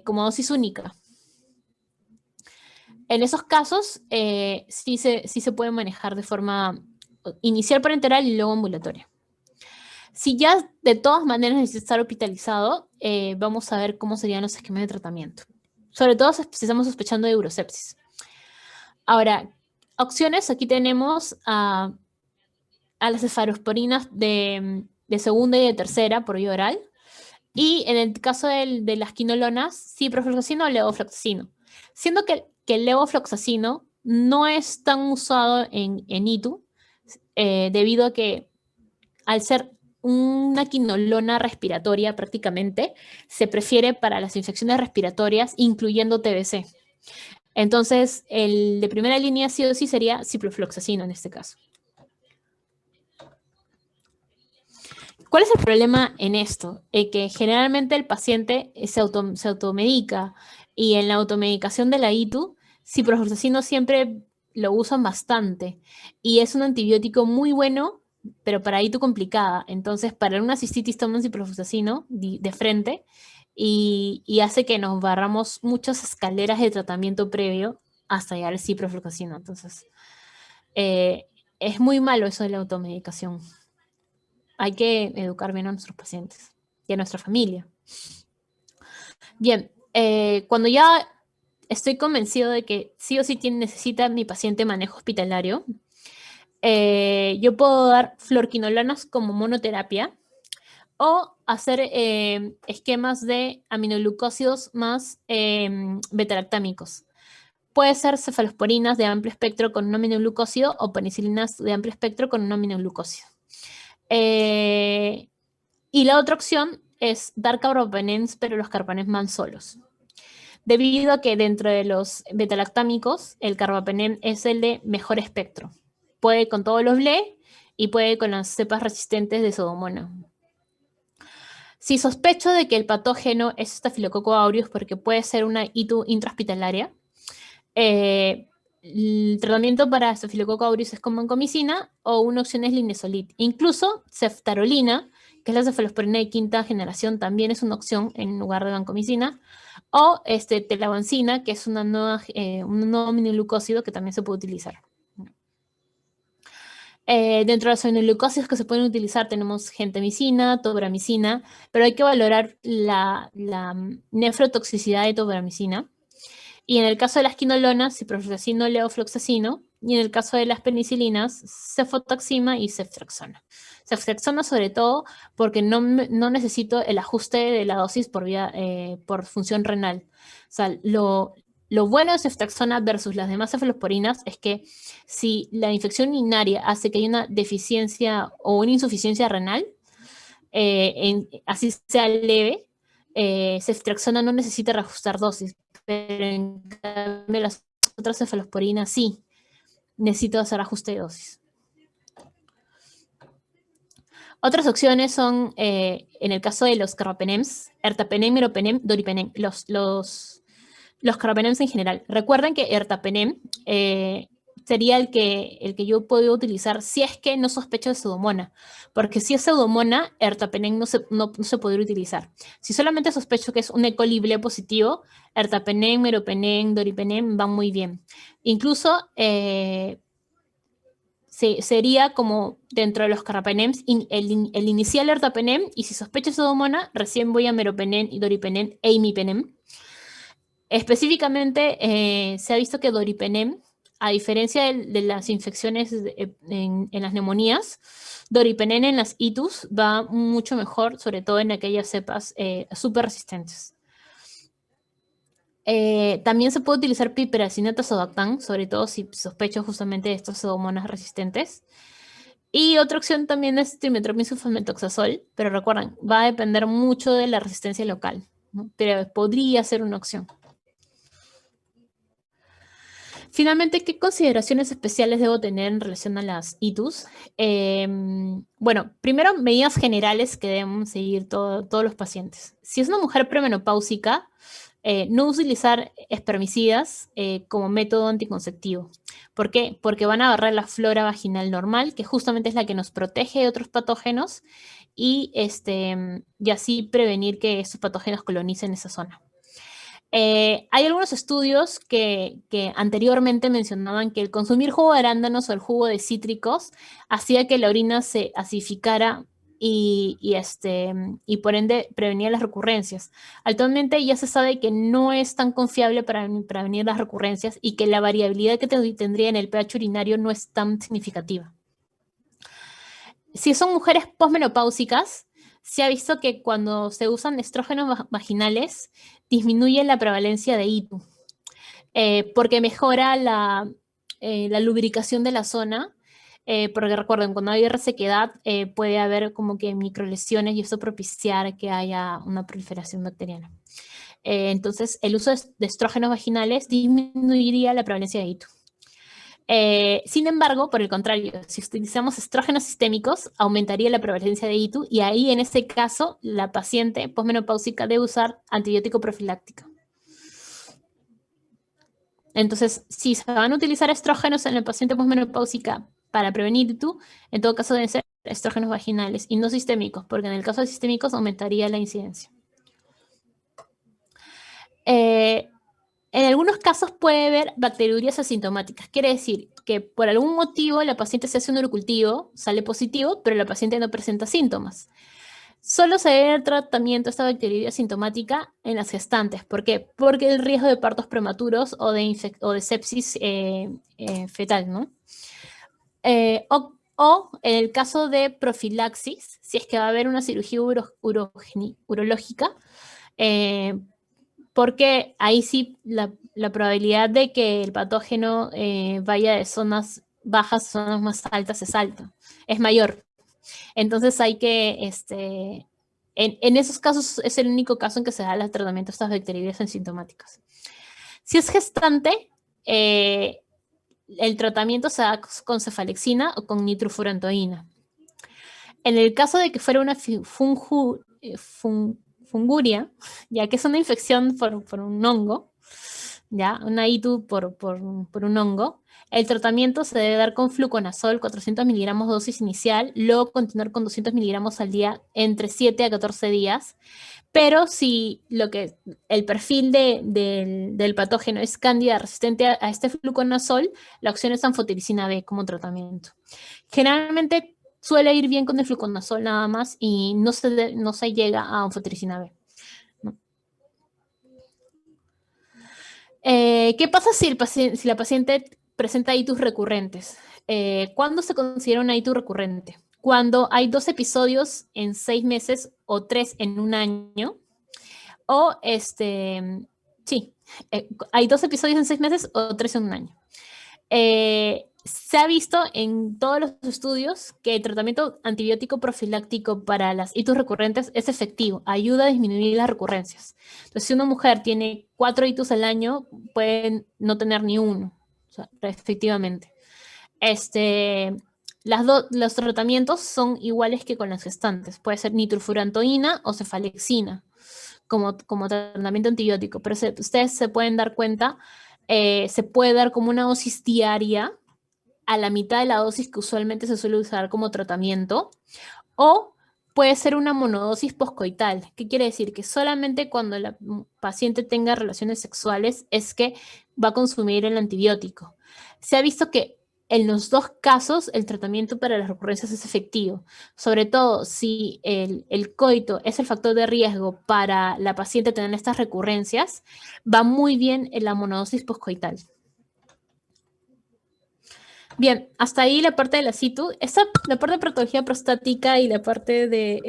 como dosis única. En esos casos, sí se puede manejar de forma inicial parenteral y luego ambulatoria. Si ya de todas maneras necesita estar hospitalizado, vamos a ver cómo serían los esquemas de tratamiento. Sobre todo si estamos sospechando de urosepsis. Ahora, opciones, aquí tenemos a las cefalosporinas de segunda y de tercera por vía oral. Y en el caso de las quinolonas, ciprofloxacino o levofloxacino. Siendo que el levofloxacino no es tan usado en ITU, debido a que al ser una quinolona respiratoria prácticamente, se prefiere para las infecciones respiratorias, incluyendo TBC. Entonces, el de primera línea sí o sí sería ciprofloxacino en este caso. ¿Cuál es el problema en esto? Que generalmente el paciente se automedica y en la automedicación de la ITU, ciprofloxacino siempre lo usan bastante y es un antibiótico muy bueno, pero para ITU complicada. Entonces, para una cistitis toman ciprofloxacino de frente y hace que nos barramos muchas escaleras de tratamiento previo hasta llegar al ciprofloxacino. Entonces, es muy malo eso de la automedicación. Hay que educar bien a nuestros pacientes y a nuestra familia. Bien, cuando ya estoy convencido de que sí o sí necesita mi paciente manejo hospitalario, yo puedo dar fluoroquinolanas como monoterapia o hacer esquemas de aminoglucósidos más beta-lactámicos. Puede ser cefalosporinas de amplio espectro con un aminoglucósido o penicilinas de amplio espectro con un aminoglucósido. Y la otra opción es dar carbapenens, pero los carbapenens van solos. Debido a que dentro de los betalactámicos, el carbapenén es el de mejor espectro. Puede con todos los BLE y puede con las cepas resistentes de Pseudomonas. Si sospecho de que el patógeno es Staphylococcus aureus porque puede ser una ITU intrahospitalaria, el tratamiento para Staphylococcus aureus es con vancomicina o una opción es linezolid. Incluso ceftarolina, que es la cefalosporina de quinta generación, también es una opción en lugar de vancomicina. O telavancina, que es un nuevo aminoglucósido que también se puede utilizar. Dentro de los aminoglucósidos que se pueden utilizar tenemos gentamicina, tobramicina, pero hay que valorar la nefrotoxicidad de tobramicina. Y en el caso de las quinolonas, ciprofloxacino, levofloxacino. Y en el caso de las penicilinas, cefotaxima y ceftriaxona. Ceftriaxona sobre todo porque no necesito el ajuste de la dosis por función renal. O sea, lo bueno de ceftriaxona versus las demás cefalosporinas es que si la infección urinaria hace que haya una deficiencia o una insuficiencia renal, así sea leve, ceftriaxona no necesita reajustar dosis, pero en cambio las otras cefalosporinas sí necesito hacer ajuste de dosis. Otras opciones son, en el caso de los carbapenems, ertapenem, meropenem, doripenem, los carbapenems en general. Recuerden que ertapenem sería el que yo puedo utilizar si es que no sospecho de pseudomonas, porque si es pseudomonas, ertapenem no se podría utilizar. Si solamente sospecho que es un E. coli BLE positivo, ertapenem, meropenem, doripenem van muy bien. Incluso sería como dentro de los carbapenems, el inicial ertapenem, y si sospecho pseudomonas, recién voy a meropenem y doripenem e imipenem. Específicamente, se ha visto que doripenem, a diferencia de las infecciones en las neumonías, doripenem en las ITUs va mucho mejor, sobre todo en aquellas cepas súper resistentes. También se puede utilizar piperacina tazobactam, sobre todo si sospecho justamente de estos pseudomonas resistentes. Y otra opción también es trimethoprim sulfamethoxazol, pero recuerden, va a depender mucho de la resistencia local, ¿no? Pero podría ser una opción. Finalmente, ¿qué consideraciones especiales debo tener en relación a las ITUs? Bueno, primero, medidas generales que deben seguir todos los pacientes. Si es una mujer premenopáusica, no utilizar espermicidas como método anticonceptivo. ¿Por qué? Porque van a agarrar la flora vaginal normal, que justamente es la que nos protege de otros patógenos, y así prevenir que esos patógenos colonicen esa zona. Hay algunos estudios que anteriormente mencionaban que el consumir jugo de arándanos o el jugo de cítricos hacía que la orina se acidificara y por ende prevenía las recurrencias. Actualmente ya se sabe que no es tan confiable para prevenir las recurrencias y que la variabilidad que tendría en el pH urinario no es tan significativa. Si son mujeres posmenopáusicas, se ha visto que cuando se usan estrógenos vaginales disminuye la prevalencia de ITU, porque mejora la lubricación de la zona, porque recuerden, cuando hay resequedad puede haber como que microlesiones y eso propiciar que haya una proliferación bacteriana. Entonces, el uso de estrógenos vaginales disminuiría la prevalencia de ITU. Sin embargo, por el contrario, si utilizamos estrógenos sistémicos, aumentaría la prevalencia de ITU y ahí, en ese caso, la paciente posmenopáusica debe usar antibiótico profiláctico. Entonces, si se van a utilizar estrógenos en la paciente posmenopáusica para prevenir ITU, en todo caso deben ser estrógenos vaginales y no sistémicos, porque en el caso de sistémicos aumentaría la incidencia. En algunos casos puede haber bacteriurias asintomáticas. Quiere decir que por algún motivo la paciente se hace un urocultivo, sale positivo, pero la paciente no presenta síntomas. Solo se debe dar tratamiento a esta bacteriuria asintomática en las gestantes. ¿Por qué? Porque el riesgo de partos prematuros o de sepsis fetal, ¿no? O en el caso de profilaxis, si es que va a haber una cirugía urológica, porque ahí sí la probabilidad de que el patógeno vaya de zonas bajas a zonas más altas es alta, es mayor. Entonces hay que, en esos casos es el único caso en que se da el tratamiento de estas bacterias asintomáticas. Si es gestante, el tratamiento se da con cefalexina o con nitrofurantoína. En el caso de que fuera una funguria, ya que es una infección por un hongo, ya, una ITU por un hongo, el tratamiento se debe dar con fluconazol, 400 miligramos dosis inicial, luego continuar con 200 miligramos al día entre 7 a 14 días. Pero si el perfil del patógeno es cándida resistente a este fluconazol, la opción es anfotericina B como tratamiento. Generalmente suele ir bien con el fluconazol nada más y no se llega a anfotericina B. ¿No? ¿Qué pasa si la paciente presenta ITUs recurrentes? ¿Cuándo se considera una ITU recurrente? Cuando hay 2 episodios en 6 meses o 3 en un año. O sí, hay 2 episodios en 6 meses o 3 en un año. Se ha visto en todos los estudios que el tratamiento antibiótico profiláctico para las ITUs recurrentes es efectivo, ayuda a disminuir las recurrencias. Entonces, si una mujer tiene 4 ITUs al año, pueden no tener ni uno, o sea, efectivamente. Los tratamientos son iguales que con las gestantes. Puede ser nitrofurantoína o cefalexina como tratamiento antibiótico, pero ustedes se pueden dar cuenta, se puede dar como una dosis diaria a la mitad de la dosis que usualmente se suele usar como tratamiento, o puede ser una monodosis poscoital. ¿Qué quiere decir? Que solamente cuando la paciente tenga relaciones sexuales es que va a consumir el antibiótico. Se ha visto que en los 2 casos el tratamiento para las recurrencias es efectivo, sobre todo si el coito es el factor de riesgo para la paciente tener estas recurrencias, va muy bien en la monodosis poscoital. Bien, hasta ahí la parte de la situ. La parte de patología prostática y la parte de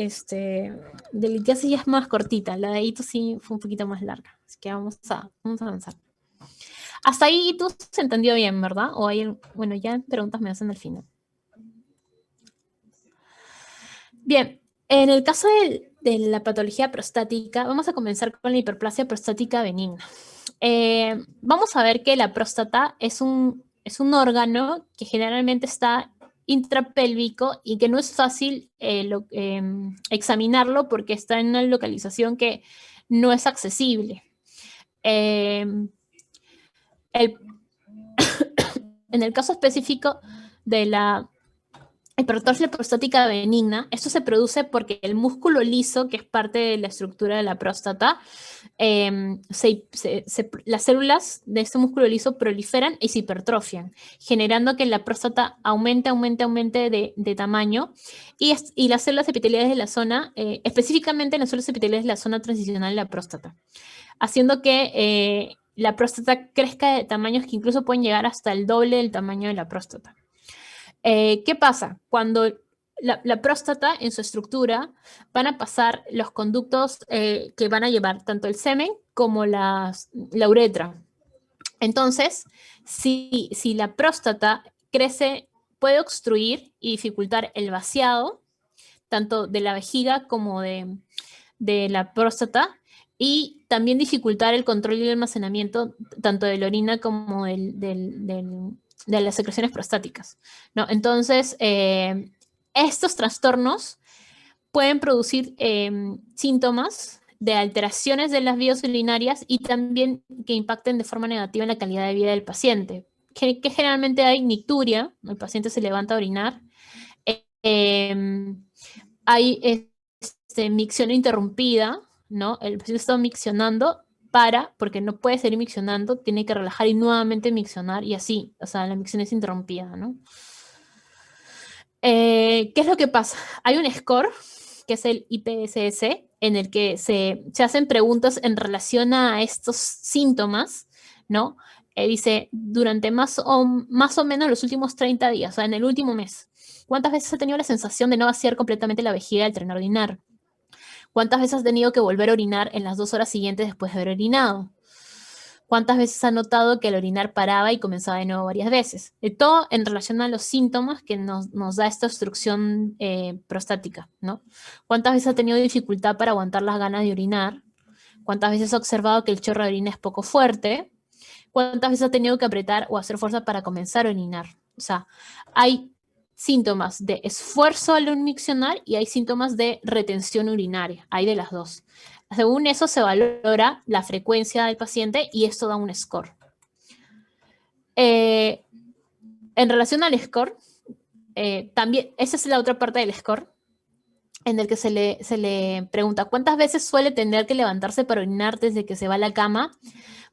litiasis ya es más cortita. La de ITU sí fue un poquito más larga. Así que vamos a avanzar. Hasta ahí ITU se entendió bien, ¿verdad? Bueno, ya preguntas me hacen al final. Bien, en el caso de la patología prostática, vamos a comenzar con la hiperplasia prostática benigna. Vamos a ver que la próstata es un órgano que generalmente está intrapélvico y que no es fácil examinarlo porque está en una localización que no es accesible. En el caso específico de la hipertrofia prostática benigna, esto se produce porque el músculo liso, que es parte de la estructura de la próstata, las células de este músculo liso proliferan y se hipertrofian, generando que la próstata aumente de tamaño y las células epiteliales de la zona, específicamente las células epiteliales de la zona transicional de la próstata, haciendo que la próstata crezca de tamaños que incluso pueden llegar hasta el doble del tamaño de la próstata. ¿Qué pasa? Cuando la próstata en su estructura van a pasar los conductos que van a llevar tanto el semen como la uretra. Entonces, si la próstata crece, puede obstruir y dificultar el vaciado, tanto de la vejiga como de la próstata, y también dificultar el control y el almacenamiento tanto de la orina como de las secreciones prostáticas, ¿no? Entonces, estos trastornos pueden producir síntomas de alteraciones de las vías urinarias y también que impacten de forma negativa en la calidad de vida del paciente. Que generalmente hay nicturia, el paciente se levanta a orinar, hay micción interrumpida, ¿no? El paciente está miccionando, porque no puede seguir miccionando, tiene que relajar y nuevamente miccionar y así, o sea, la micción es interrumpida, ¿no? ¿Qué es lo que pasa? Hay un score, que es el IPSS, en el que se hacen preguntas en relación a estos síntomas, ¿no? Dice, durante más o menos los últimos 30 días, o sea, en el último mes, ¿cuántas veces ha tenido la sensación de no vaciar completamente la vejiga al terminar de orinar? ¿Cuántas veces has tenido que volver a orinar en las 2 horas siguientes después de haber orinado? ¿Cuántas veces ha notado que el orinar paraba y comenzaba de nuevo varias veces? Todo en relación a los síntomas que nos da esta obstrucción prostática, ¿no? ¿Cuántas veces ha tenido dificultad para aguantar las ganas de orinar? ¿Cuántas veces ha observado que el chorro de orina es poco fuerte? ¿Cuántas veces ha tenido que apretar o hacer fuerza para comenzar a orinar? O sea, hay síntomas de esfuerzo al miccionar y hay síntomas de retención urinaria. Hay de las dos. Según eso se valora la frecuencia del paciente y esto da un score. En relación al score, también, esa es la otra parte del score, en el que se le pregunta cuántas veces suele tener que levantarse para orinar desde que se va a la cama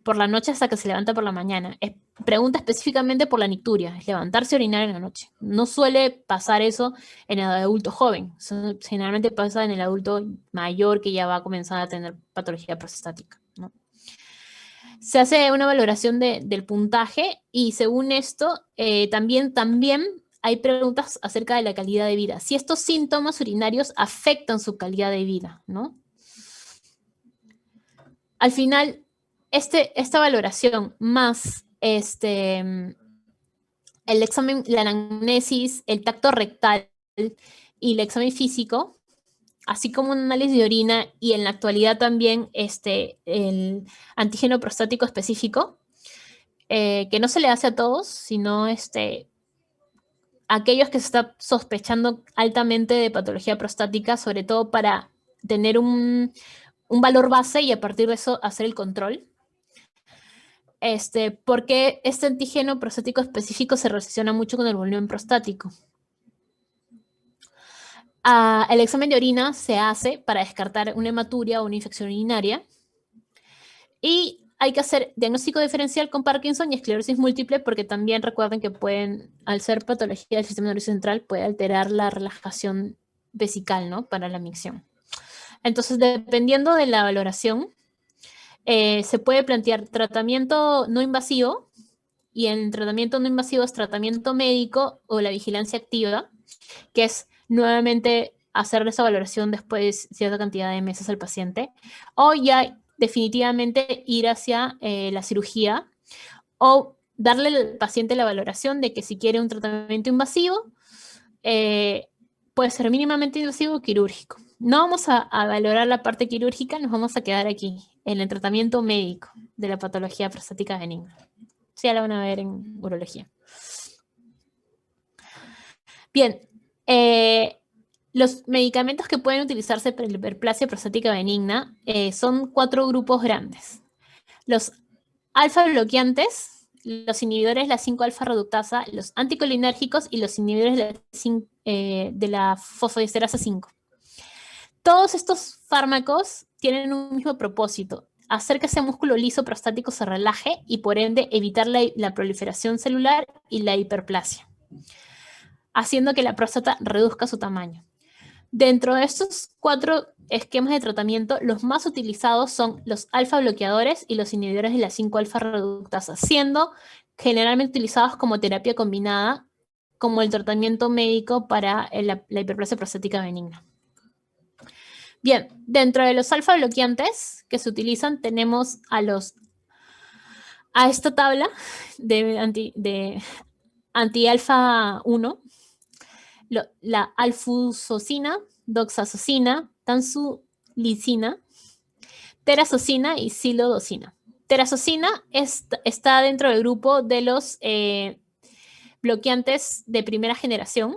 por la noche hasta que se levanta por la mañana. Pregunta específicamente por la nicturia, es levantarse y orinar en la noche. No suele pasar eso en el adulto joven, generalmente pasa en el adulto mayor que ya va a comenzar a tener patología prostática, ¿no? Se hace una valoración del puntaje y según esto también hay preguntas acerca de la calidad de vida. Si estos síntomas urinarios afectan su calidad de vida, ¿no? Al final, esta valoración más el examen, la anamnesis, el tacto rectal y el examen físico, así como un análisis de orina y en la actualidad también el antígeno prostático específico, que no se le hace a todos, sino aquellos que se está sospechando altamente de patología prostática, sobre todo para tener un valor base y a partir de eso hacer el control. Porque este antígeno prostático específico se relaciona mucho con el volumen prostático. El examen de orina se hace para descartar una hematuria o una infección urinaria. Y hay que hacer diagnóstico diferencial con Parkinson y esclerosis múltiple porque también recuerden que pueden, al ser patología del sistema nervioso central, puede alterar la relajación vesical, ¿no? Para la micción. Entonces, dependiendo de la valoración, se puede plantear tratamiento no invasivo, y el tratamiento no invasivo es tratamiento médico o la vigilancia activa, que es nuevamente hacer esa valoración después de cierta cantidad de meses al paciente, o ya definitivamente ir hacia la cirugía o darle al paciente la valoración de que si quiere un tratamiento invasivo, puede ser mínimamente invasivo o quirúrgico. No vamos a valorar la parte quirúrgica, nos vamos a quedar aquí, en el tratamiento médico de la patología prostática benigna. Sí, ya la van a ver en urología. Bien, los medicamentos que pueden utilizarse para la hiperplasia prostática benigna son 4 grupos grandes. Los alfa bloqueantes, los inhibidores de la 5-alfa reductasa, los anticolinérgicos y los inhibidores de la fosfodiesterasa 5. Todos estos fármacos tienen un mismo propósito: hacer que ese músculo liso prostático se relaje y por ende evitar la proliferación celular y la hiperplasia, haciendo que la próstata reduzca su tamaño. Dentro de estos 4 esquemas de tratamiento, los más utilizados son los alfa bloqueadores y los inhibidores de la 5-alfa reductasa, siendo generalmente utilizados como terapia combinada, como el tratamiento médico para la hiperplasia prostática benigna. Bien, dentro de los alfa bloqueantes que se utilizan tenemos a esta tabla de anti-alfa 1, la alfusocina, doxazocina, tanzulicina, terazocina y silodocina. Terazocina está dentro del grupo de los bloqueantes de primera generación.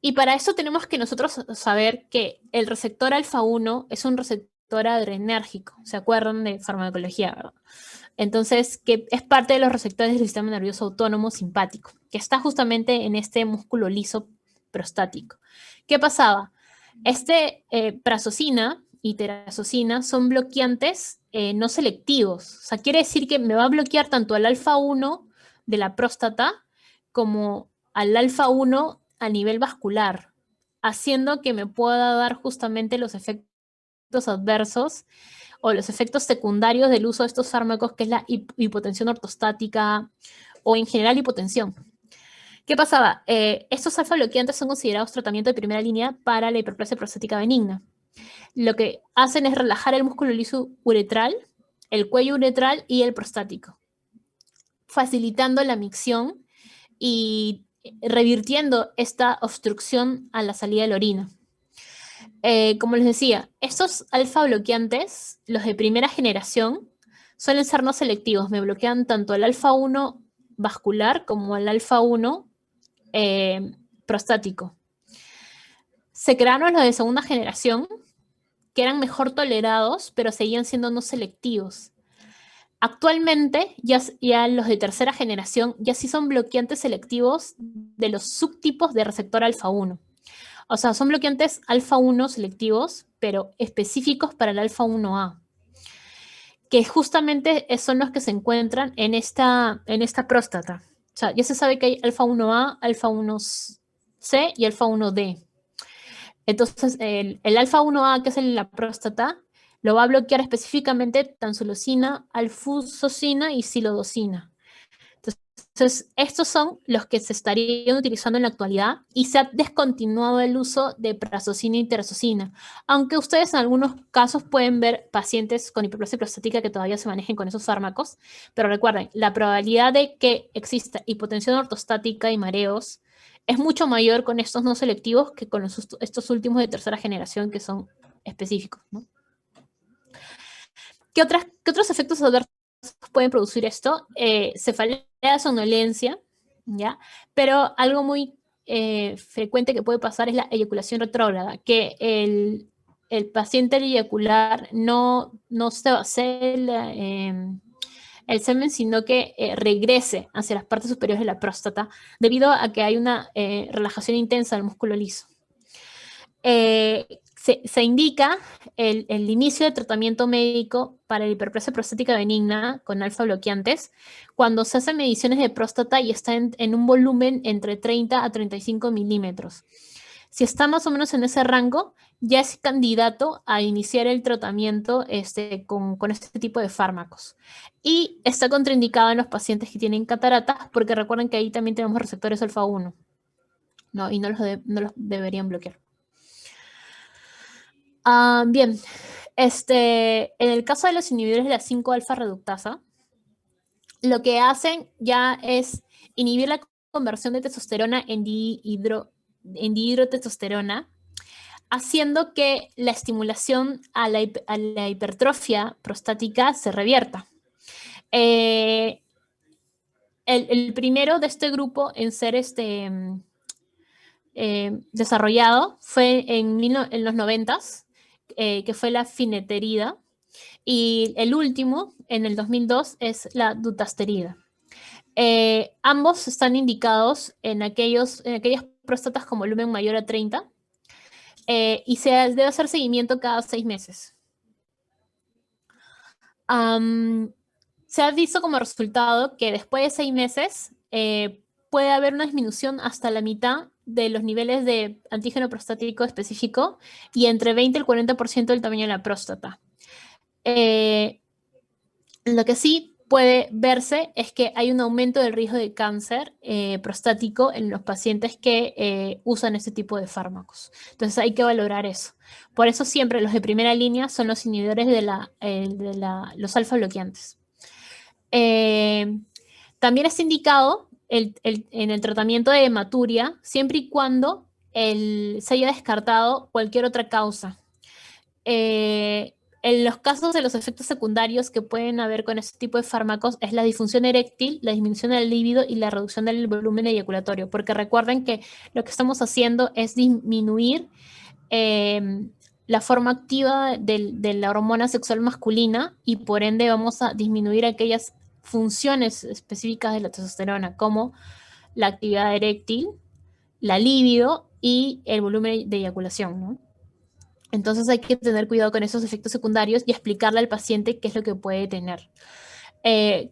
Y para eso tenemos que nosotros saber que el receptor alfa 1 es un receptor adrenérgico. ¿Se acuerdan de farmacología, verdad? Entonces, que es parte de los receptores del sistema nervioso autónomo simpático, que está justamente en este músculo liso prostático. ¿Qué pasaba? Prazosina y terazocina son bloqueantes no selectivos. O sea, quiere decir que me va a bloquear tanto al alfa 1 de la próstata como al alfa 1 a nivel vascular, haciendo que me pueda dar justamente los efectos adversos o los efectos secundarios del uso de estos fármacos, que es la hipotensión ortostática o en general hipotensión. ¿Qué pasaba? Estos alfa bloqueantes son considerados tratamiento de primera línea para la hiperplasia prostática benigna. Lo que hacen es relajar el músculo liso uretral, el cuello uretral y el prostático, facilitando la micción y revirtiendo esta obstrucción a la salida de la orina. Como les decía, estos alfa bloqueantes, los de primera generación, suelen ser no selectivos. Me bloquean tanto al alfa 1 vascular como al alfa 1 prostático. Se crearon los de segunda generación, que eran mejor tolerados, pero seguían siendo no selectivos. Actualmente, ya los de tercera generación ya sí son bloqueantes selectivos de los subtipos de receptor alfa 1. O sea, son bloqueantes alfa 1 selectivos, pero específicos para el alfa 1A, que justamente son los que se encuentran en esta próstata. O sea, ya se sabe que hay alfa 1A, alfa 1C y alfa 1D. Entonces, el alfa 1A, que es en la próstata, lo va a bloquear específicamente tanzulosina, alfusocina y silodocina. Entonces, estos son los que se estarían utilizando en la actualidad y se ha descontinuado el uso de prazosina y terazocina, aunque ustedes en algunos casos pueden ver pacientes con hiperplasia prostática que todavía se manejen con esos fármacos, pero recuerden, la probabilidad de que exista hipotensión ortostática y mareos es mucho mayor con estos no selectivos que con estos últimos de tercera generación que son específicos, ¿no? ¿Qué otros efectos adversos pueden producir esto? Cefalea, somnolencia, ¿ya? Pero algo muy frecuente que puede pasar es la eyaculación retrógrada, que el paciente al eyacular no se va a hacer el semen, sino que regrese hacia las partes superiores de la próstata, debido a que hay una relajación intensa del músculo liso. Se indica el inicio de tratamiento médico para la hiperplasia prostática benigna con alfa bloqueantes cuando se hacen mediciones de próstata y está en un volumen entre 30 a 35 milímetros. Si está más o menos en ese rango, ya es candidato a iniciar el tratamiento con este tipo de fármacos. Y está contraindicado en los pacientes que tienen cataratas, porque recuerden que ahí también tenemos receptores alfa 1, ¿no? Y no los deberían bloquear. Bien, en el caso de los inhibidores de la 5-alfa reductasa, lo que hacen ya es inhibir la conversión de testosterona en dihidrotestosterona, haciendo que la estimulación a la hipertrofia prostática se revierta. El primero de este grupo en ser desarrollado fue en los 90s, que fue la fineterida, Y el último, en el 2002, es la dutasterida. Ambos están indicados en aquellas próstatas con volumen mayor a 30 y se debe hacer seguimiento cada 6 meses. Se ha visto como resultado que después de 6 meses puede haber una disminución hasta la mitad de los niveles de antígeno prostático específico y entre 20 y el 40% del tamaño de la próstata. Lo que sí puede verse es que hay un aumento del riesgo de cáncer prostático en los pacientes que usan este tipo de fármacos. Entonces hay que valorar eso. Por eso siempre los de primera línea son los inhibidores de los alfa bloqueantes. También está indicado en el tratamiento de hematuria siempre y cuando se haya descartado cualquier otra causa. En los casos de los efectos secundarios que pueden haber con este tipo de fármacos es la disfunción eréctil, la disminución del líbido y la reducción del volumen eyaculatorio, porque recuerden que lo que estamos haciendo es disminuir la forma activa de la hormona sexual masculina y por ende vamos a disminuir aquellas funciones específicas de la testosterona, como la actividad eréctil, la libido y el volumen de eyaculación, ¿no? Entonces hay que tener cuidado con esos efectos secundarios y explicarle al paciente qué es lo que puede tener.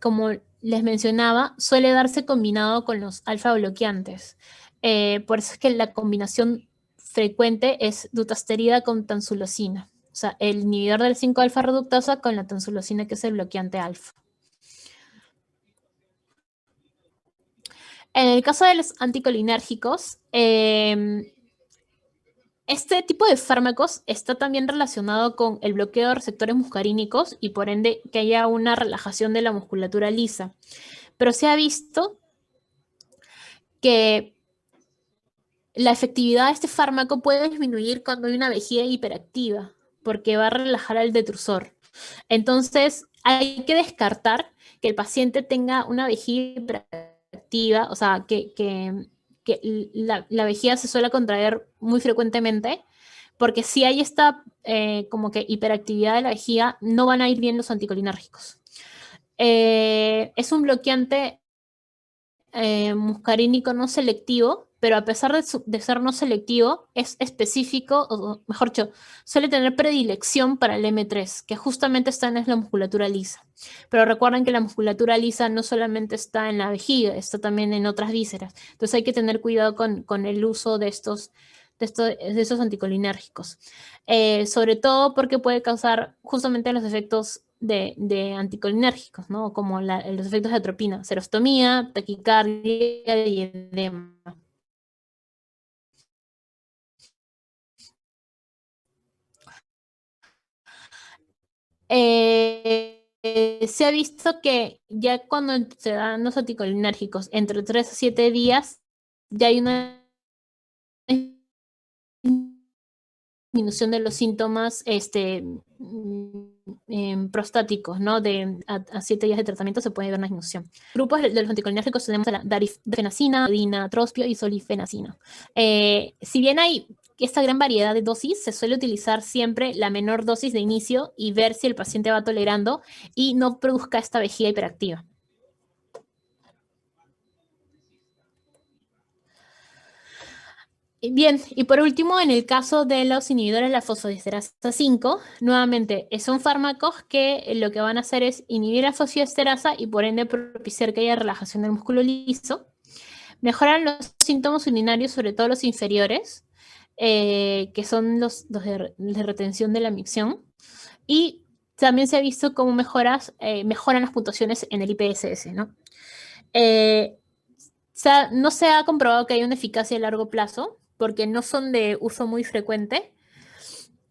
Como les mencionaba, suele darse combinado con los alfa bloqueantes. Por eso es que la combinación frecuente es dutasterida con tansulosina. O sea, el inhibidor del 5-alfa reductasa con la tansulosina, que es el bloqueante alfa. En el caso de los anticolinérgicos, este tipo de fármacos está también relacionado con el bloqueo de receptores muscarínicos y por ende que haya una relajación de la musculatura lisa. Pero se ha visto que la efectividad de este fármaco puede disminuir cuando hay una vejiga hiperactiva, porque va a relajar al detrusor. Entonces, hay que descartar que el paciente tenga una vejiga hiperactiva, o sea, que la vejiga se suele contraer muy frecuentemente, porque si hay esta como que hiperactividad de la vejiga, no van a ir bien los anticolinérgicos. Es un bloqueante muscarínico no selectivo, pero a pesar de ser no selectivo, es específico, o mejor dicho, suele tener predilección para el M3, que justamente está en la musculatura lisa. Pero recuerden que la musculatura lisa no solamente está en la vejiga, está también en otras vísceras. Entonces hay que tener cuidado con el uso de esos anticolinérgicos. Sobre todo porque puede causar justamente los efectos de anticolinérgicos, ¿no? Como los efectos de atropina, serostomía, taquicardia y edema. Se ha visto que ya cuando se dan los anticolinérgicos entre 3 a 7 días, ya hay una disminución de los síntomas prostáticos, ¿no? A 7 días de tratamiento se puede ver una disminución. Grupos de los anticolinérgicos tenemos a la difenacina, trospio y solifenacina. Si bien hay esta gran variedad de dosis, se suele utilizar siempre la menor dosis de inicio y ver si el paciente va tolerando y no produzca esta vejiga hiperactiva. Bien, y por último, en el caso de los inhibidores de la fosfodiesterasa 5, nuevamente son fármacos que lo que van a hacer es inhibir la fosfodiesterasa y por ende propiciar que haya relajación del músculo liso. Mejoran los síntomas urinarios, sobre todo los inferiores, que son los de retención de la micción. Y también se ha visto cómo mejoran las puntuaciones en el IPSS, ¿no? No se ha comprobado que haya una eficacia a largo plazo, porque no son de uso muy frecuente.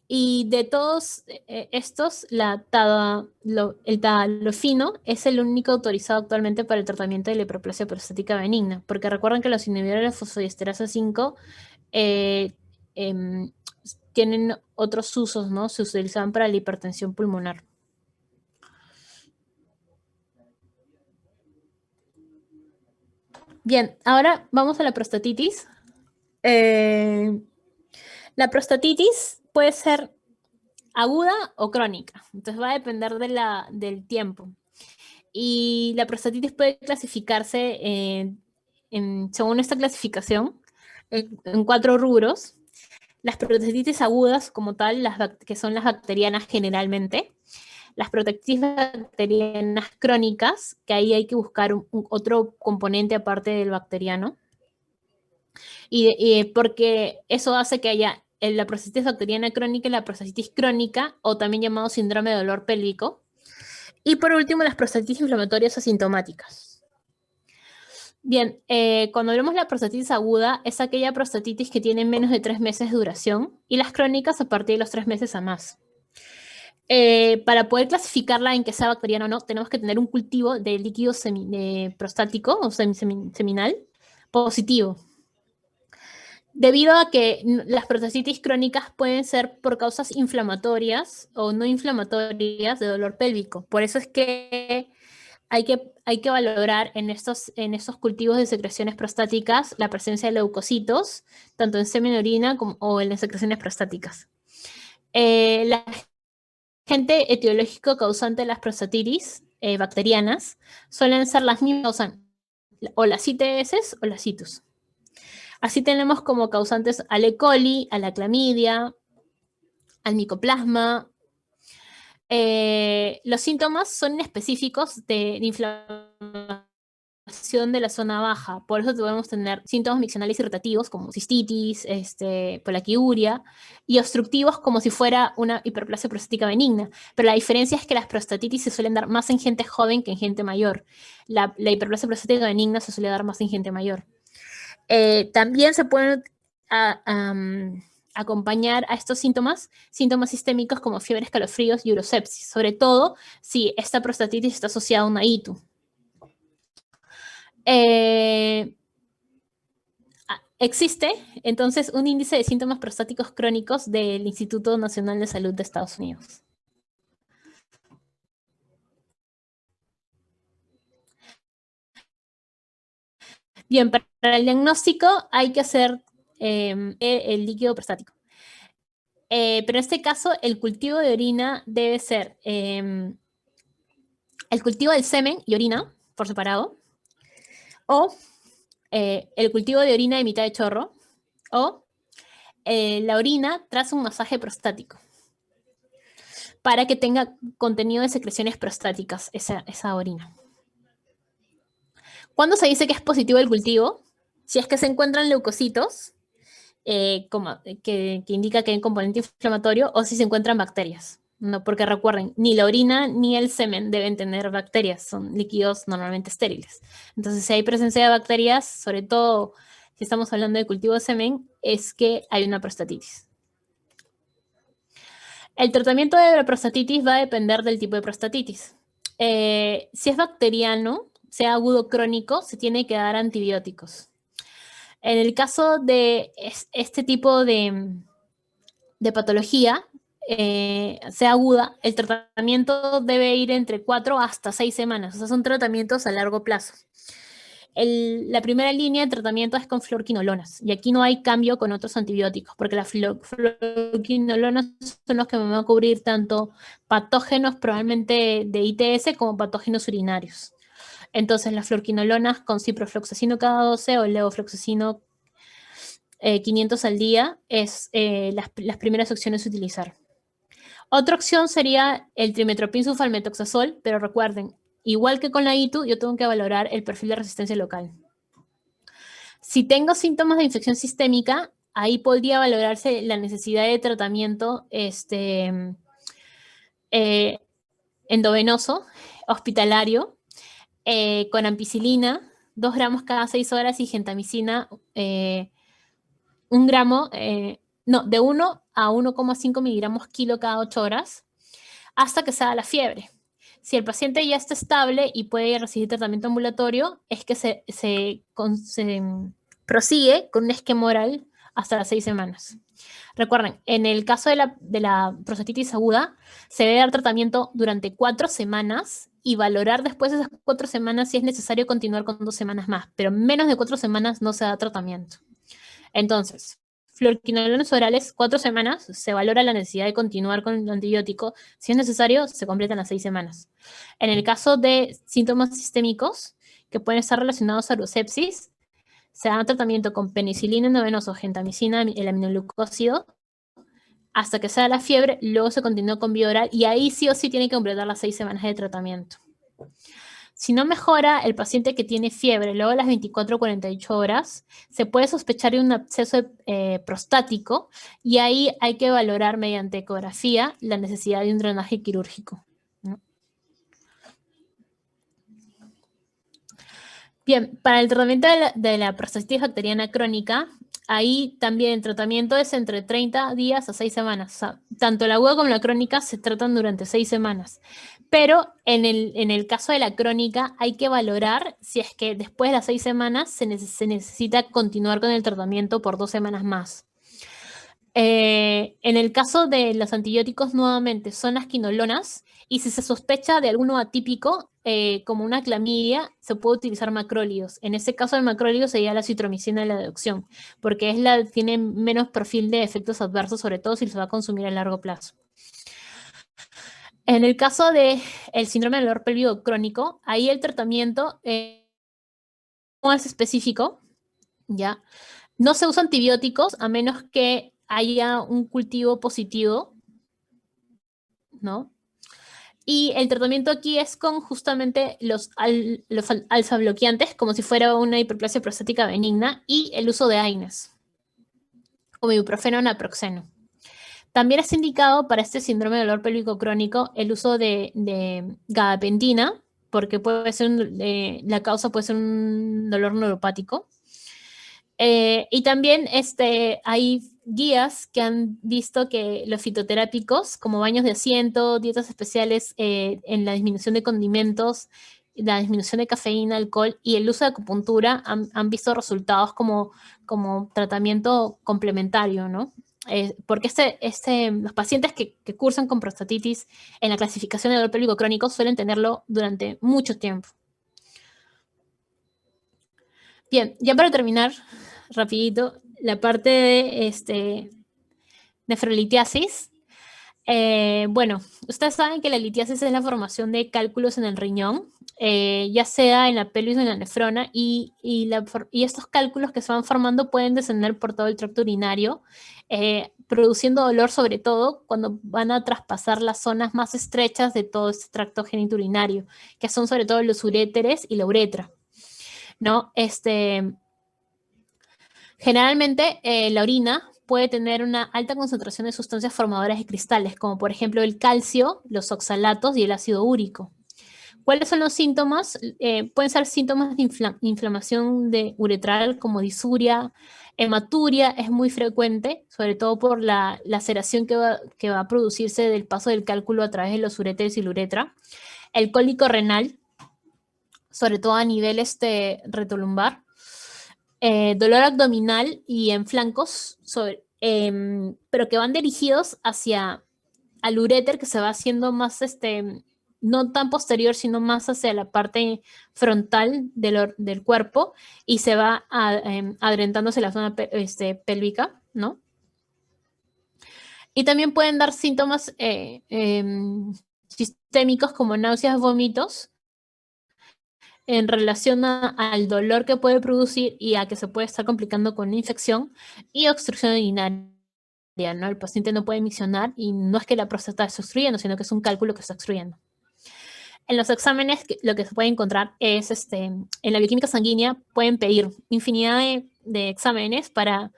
Y de todos estos, el tadalofino es el único autorizado actualmente para el tratamiento de la hiperplasia prostática benigna, porque recuerden que los inhibidores de fosfodiesterasa 5 tienen otros usos, ¿no? Se utilizaban para la hipertensión pulmonar. Bien, ahora vamos a la prostatitis. La prostatitis puede ser aguda o crónica. Entonces va a depender del tiempo. Y la prostatitis puede clasificarse según esta clasificación en 4 rubros. Las prostatitis agudas como tal, que son las bacterianas generalmente. Las prostatitis bacterianas crónicas, que ahí hay que buscar otro componente aparte del bacteriano. Y porque eso hace que haya la prostatitis bacteriana crónica y la prostatitis crónica, o también llamado síndrome de dolor pélvico. Y por último, las prostatitis inflamatorias asintomáticas. Bien, cuando hablamos de la prostatitis aguda, es aquella prostatitis que tiene menos de 3 meses de duración, y las crónicas a partir de los 3 meses a más. Para poder clasificarla en que sea bacteriana o no, tenemos que tener un cultivo de líquido prostático o seminal positivo. Debido a que las prostatitis crónicas pueden ser por causas inflamatorias o no inflamatorias de dolor pélvico. Por eso es que hay que valorar en estos cultivos de secreciones prostáticas la presencia de leucocitos, tanto en semen, orina o en las secreciones prostáticas. La agente etiológico causante de las prostatitis bacterianas suelen ser las mismas, o las ITS o las ITUS. Así tenemos como causantes al E. coli, a la clamidia, al micoplasma. Los síntomas son específicos de inflamación de la zona baja. Por eso podemos tener síntomas miccionales irritativos como cistitis, polaquiuria, y obstructivos como si fuera una hiperplasia prostática benigna. Pero la diferencia es que las prostatitis se suelen dar más en gente joven que en gente mayor. La hiperplasia prostática benigna se suele dar más en gente mayor. También se pueden acompañar a estos síntomas sistémicos como fiebre, escalofríos y urosepsis, sobre todo si esta prostatitis está asociada a una ITU. Existe entonces un índice de síntomas prostáticos crónicos del Instituto Nacional de Salud de Estados Unidos. Bien, para el diagnóstico hay que hacer el líquido prostático. Pero en este caso, el cultivo de orina debe ser el cultivo del semen y orina por separado, o el cultivo de orina de mitad de chorro, o la orina tras un masaje prostático, para que tenga contenido de secreciones prostáticas esa orina. ¿Cuándo se dice que es positivo el cultivo? Si es que se encuentran leucocitos, que indica que hay un componente inflamatorio, o si se encuentran bacterias. No, porque recuerden, ni la orina ni el semen deben tener bacterias, son líquidos normalmente estériles. Entonces, si hay presencia de bacterias, sobre todo si estamos hablando de cultivo de semen, es que hay una prostatitis. El tratamiento de la prostatitis va a depender del tipo de prostatitis. Si es bacteriano, sea agudo o crónico, se tiene que dar antibióticos. En el caso de este tipo de patología, sea aguda, el tratamiento debe ir entre 4 hasta 6 semanas. O sea, son tratamientos a largo plazo. La primera línea de tratamiento es con fluoroquinolonas. Y aquí no hay cambio con otros antibióticos, porque las fluoroquinolonas son los que me van a cubrir tanto patógenos probablemente de ITS como patógenos urinarios. Entonces, las fluoroquinolonas con ciprofloxacino cada 12 o levofloxacino 500 al día es las primeras opciones a utilizar. Otra opción sería el trimetoprim sulfametoxazol, pero recuerden, igual que con la ITU, yo tengo que valorar el perfil de resistencia local. Si tengo síntomas de infección sistémica, ahí podría valorarse la necesidad de tratamiento endovenoso, hospitalario, con ampicilina, 2 gramos cada 6 horas, y gentamicina, 1 gramo, de 1 a 1,5 miligramos kilo cada 8 horas, hasta que se da la fiebre. Si el paciente ya está estable y puede recibir tratamiento ambulatorio, es que se prosigue con un esquema oral hasta las 6 semanas. Recuerden, en el caso de la prostatitis aguda, se debe dar tratamiento durante 4 semanas y valorar después de esas 4 semanas si es necesario continuar con 2 semanas más, pero menos de 4 semanas no se da tratamiento. Entonces, fluoroquinolones orales 4 semanas, se valora la necesidad de continuar con el antibiótico. Si es necesario, se completan las 6 semanas. En el caso de síntomas sistémicos que pueden estar relacionados a sepsis, se da tratamiento con penicilina endovenosa, gentamicina, el aminoglucósido, hasta que sea la fiebre, luego se continúa con vía oral y ahí sí o sí tiene que completar las 6 semanas de tratamiento. Si no mejora el paciente que tiene fiebre luego de las 24 o 48 horas, se puede sospechar de un absceso prostático y ahí hay que valorar mediante ecografía la necesidad de un drenaje quirúrgico, ¿no? Bien, para el tratamiento de la prostatitis bacteriana crónica, ahí también el tratamiento es entre 30 días a 6 semanas. O sea, tanto la aguda como la crónica se tratan durante 6 semanas. Pero en el caso de la crónica hay que valorar si es que después de las 6 semanas se necesita continuar con el tratamiento por 2 semanas más. En el caso de los antibióticos, nuevamente, son las quinolonas y si se sospecha de alguno atípico, como una clamidia, se puede utilizar macrólidos. En ese caso, el macrólido sería la citromicina de la deducción, porque tiene menos perfil de efectos adversos, sobre todo si se va a consumir a largo plazo. En el caso del síndrome del dolor pélvico crónico, ahí el tratamiento no es específico, ¿ya? No se usan antibióticos a menos que haya un cultivo positivo, ¿no? Y el tratamiento aquí es con justamente los alfa bloqueantes, como si fuera una hiperplasia prostática benigna, y el uso de AINES, como ibuprofeno o naproxeno. También es indicado para este síndrome de dolor pélvico crónico el uso de gabapentina, porque puede ser la causa puede ser un dolor neuropático. Y también hay guías que han visto que los fitoterápicos, como baños de asiento, dietas especiales en la disminución de condimentos, la disminución de cafeína, alcohol y el uso de acupuntura han visto resultados como tratamiento complementario, ¿no? Porque los pacientes que cursan con prostatitis en la clasificación de dolor pélvico crónico suelen tenerlo durante mucho tiempo. Bien, ya para terminar, rapidito, la parte de nefrolitiasis. Bueno, ustedes saben que la litiasis es la formación de cálculos en el riñón, ya sea en la pelvis o en la nefrona, y estos cálculos que se van formando pueden descender por todo el tracto urinario, produciendo dolor sobre todo cuando van a traspasar las zonas más estrechas de todo este tracto genitourinario, que son sobre todo los uréteres y la uretra, ¿no? Generalmente la orina puede tener una alta concentración de sustancias formadoras de cristales, como por ejemplo el calcio, los oxalatos y el ácido úrico. ¿Cuáles son los síntomas? Pueden ser síntomas de inflamación uretral como disuria, hematuria, es muy frecuente, sobre todo por la laceración que va a producirse del paso del cálculo a través de los uréteres y la uretra. El cólico renal, sobre todo a nivel retolumbar. Dolor abdominal y en flancos, pero que van dirigidos al uréter, que se va haciendo más, no tan posterior, sino más hacia la parte frontal del cuerpo y se va adrentándose la zona pélvica, ¿no? Y también pueden dar síntomas sistémicos como náuseas, vómitos, en relación al dolor que puede producir y a que se puede estar complicando con una infección y obstrucción urinaria, ¿no? El paciente no puede miccionar y no es que la próstata esté obstruyendo, sino que es un cálculo que está obstruyendo. En los exámenes lo que se puede encontrar es, en la bioquímica sanguínea pueden pedir infinidad de exámenes para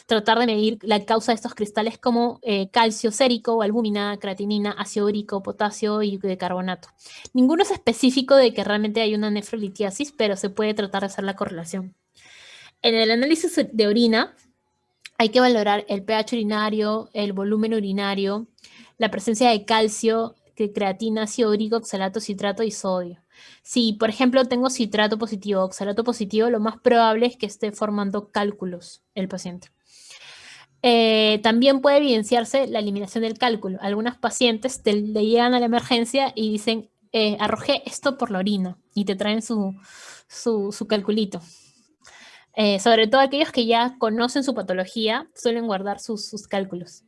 tratar de medir la causa de estos cristales como calcio sérico, albúmina, creatinina, ácido úrico, potasio y de carbonato. Ninguno es específico de que realmente hay una nefrolitiasis, pero se puede tratar de hacer la correlación. En el análisis de orina hay que valorar el pH urinario, el volumen urinario, la presencia de calcio, creatina, ácido úrico, oxalato, citrato y sodio. Si, por ejemplo, tengo citrato positivo o oxalato positivo, lo más probable es que esté formando cálculos el paciente. También puede evidenciarse la eliminación del cálculo. Algunos pacientes le llegan a la emergencia y dicen, arrojé esto por la orina, y te traen su calculito. Sobre todo aquellos que ya conocen su patología, suelen guardar sus cálculos.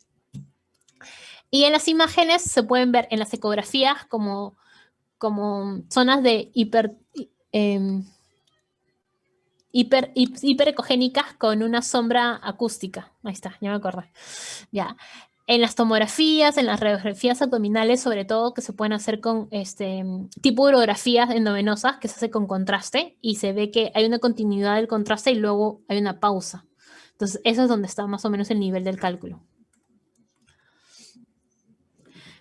Y en las imágenes se pueden ver en las ecografías como zonas de hiperecogénicas con una sombra acústica. Ahí está, ya me acordé. Ya. En las tomografías, en las radiografías abdominales, sobre todo, que se pueden hacer con tipo de urografías endovenosas, que se hace con contraste, y se ve que hay una continuidad del contraste y luego hay una pausa. Entonces, eso es donde está más o menos el nivel del cálculo.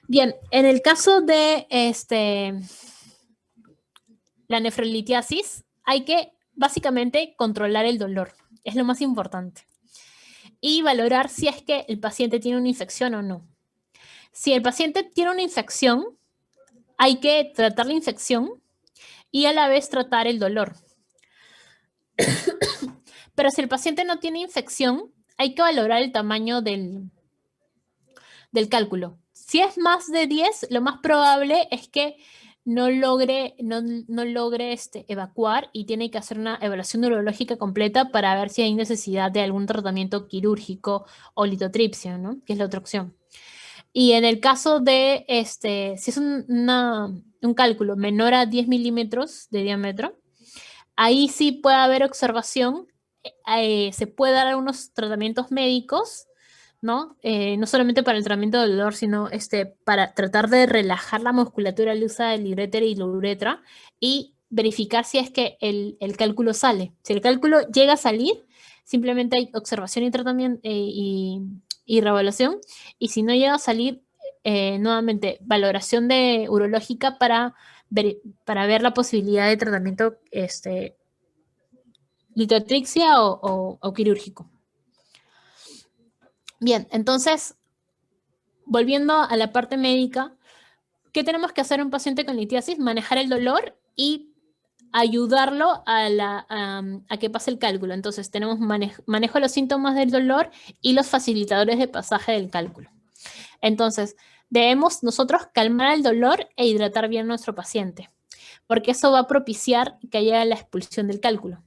Bien, en el caso de la nefrolitiasis, hay que básicamente controlar el dolor. Es lo más importante. Y valorar si es que el paciente tiene una infección o no. Si el paciente tiene una infección, hay que tratar la infección y a la vez tratar el dolor. Pero si el paciente no tiene infección, hay que valorar el tamaño del cálculo. Si es más de 10, lo más probable es que no logre evacuar y tiene que hacer una evaluación neurológica completa para ver si hay necesidad de algún tratamiento quirúrgico o litotripsia, ¿no? Que es la otra opción. Y en el caso de, si es un cálculo menor a 10 milímetros de diámetro, ahí sí puede haber observación, se puede dar algunos tratamientos médicos, ¿no? No solamente para el tratamiento del dolor, sino para tratar de relajar la musculatura al uso del uréter y la uretra y verificar si es que el cálculo sale. Si el cálculo llega a salir, simplemente hay observación y tratamiento y reevaluación. Y si no llega a salir, nuevamente, valoración urológica para ver la posibilidad de tratamiento litotripsia o quirúrgico. Bien, entonces, volviendo a la parte médica, ¿qué tenemos que hacer en un paciente con litiasis? Manejar el dolor y ayudarlo a que pase el cálculo. Entonces, tenemos manejo de los síntomas del dolor y los facilitadores de pasaje del cálculo. Entonces, debemos nosotros calmar el dolor e hidratar bien a nuestro paciente, porque eso va a propiciar que haya la expulsión del cálculo.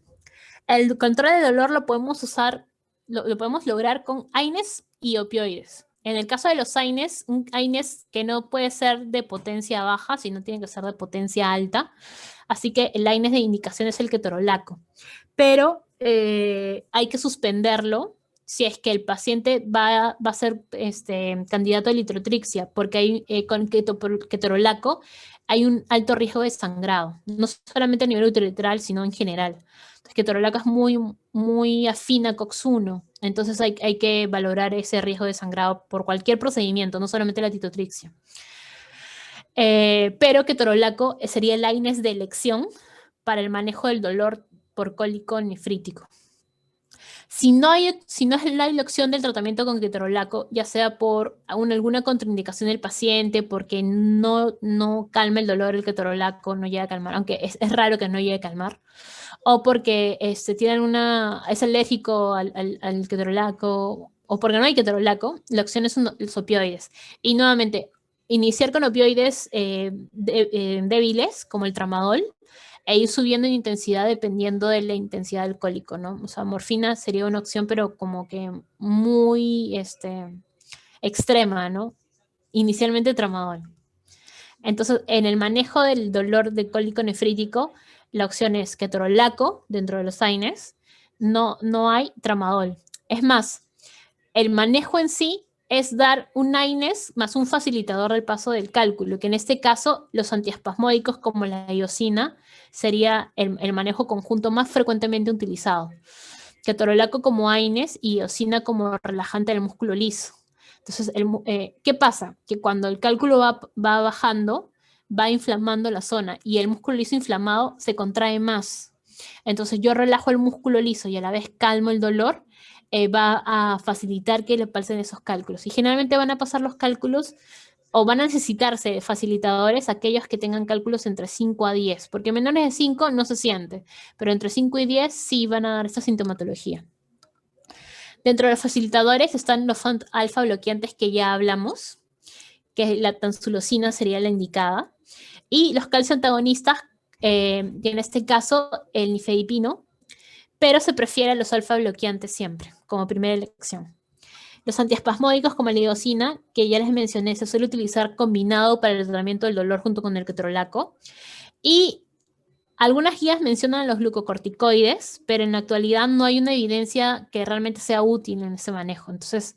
El control de dolor lo podemos usar, lo podemos lograr con AINES y opioides. En el caso de los AINES, un AINES que no puede ser de potencia baja, sino tiene que ser de potencia alta. Así que el AINES de indicación es el ketorolaco. Pero hay que suspenderlo si es que el paciente va a ser candidato a litrotrixia, porque con ketorolaco hay un alto riesgo de sangrado, no solamente a nivel uteroletral, sino en general. Entonces, ketorolaco es muy afín a COX-1, entonces hay que valorar ese riesgo de sangrado por cualquier procedimiento, no solamente la litrotrixia. Pero ketorolaco sería el AINES de elección para el manejo del dolor por cólico nefrítico. Si no es la elección del tratamiento con ketorolaco, ya sea por alguna contraindicación del paciente, porque no calma el dolor el ketorolaco, no llega a calmar, aunque es raro que no llegue a calmar, o porque es alérgico al ketorolaco, o porque no hay ketorolaco, la opción es los opioides. Y nuevamente, iniciar con opioides débiles, como el tramadol, e ir subiendo en intensidad dependiendo de la intensidad del cólico, ¿no? O sea, morfina sería una opción, pero como que muy extrema, ¿no? Inicialmente tramadol. Entonces, en el manejo del dolor de cólico nefrítico, la opción es ketorolaco dentro de los AINES, no hay tramadol. Es más, el manejo en sí es dar un AINES más un facilitador del paso del cálculo, que en este caso los antiespasmódicos como la iosina sería el manejo conjunto más frecuentemente utilizado. Ketorolaco como AINES y iosina como relajante del músculo liso. Entonces, ¿qué pasa? Que cuando el cálculo va bajando, va inflamando la zona y el músculo liso inflamado se contrae más. Entonces, yo relajo el músculo liso y a la vez calmo el dolor, va a facilitar que le pasen esos cálculos. Y generalmente van a pasar los cálculos o van a necesitarse facilitadores aquellos que tengan cálculos entre 5 a 10, porque menores de 5 no se siente, pero entre 5 y 10 sí van a dar esta sintomatología. Dentro de los facilitadores están los alfa bloqueantes que ya hablamos, que la tansulosina sería la indicada, y los calcio antagonistas, y en este caso el nifedipino, pero se prefiere los alfa bloqueantes siempre, como primera elección. Los antiespasmódicos como la lidoxina, que ya les mencioné, se suele utilizar combinado para el tratamiento del dolor junto con el ketorolaco. Y algunas guías mencionan los glucocorticoides, pero en la actualidad no hay una evidencia que realmente sea útil en ese manejo. Entonces,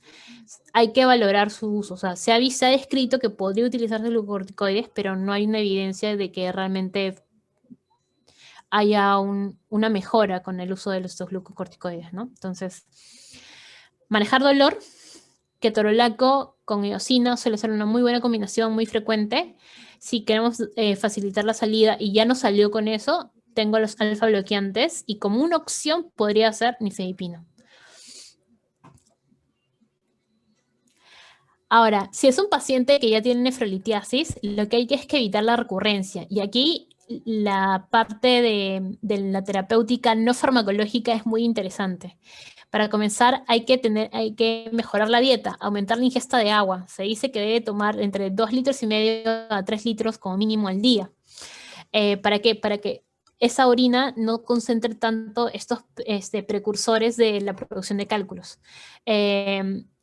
hay que valorar su uso. O sea, se ha descrito que podría utilizarse glucocorticoides, pero no hay una evidencia de que realmente haya una mejora con el uso de estos glucocorticoides, ¿no? Entonces, manejar dolor, ketorolaco con eosina suele ser una muy buena combinación, muy frecuente. Si queremos facilitar la salida y ya no salió con eso, tengo los alfa bloqueantes y como una opción podría ser nifedipino. Ahora, si es un paciente que ya tiene nefrolitiasis, lo que hay que es que evitar la recurrencia. Y aquí la parte de la terapéutica no farmacológica es muy interesante. Para comenzar, hay que mejorar la dieta, aumentar la ingesta de agua. Se dice que debe tomar entre 2,5 litros a 3 litros como mínimo al día. ¿Para qué? Para que esa orina no concentre tanto estos precursores de la producción de cálculos.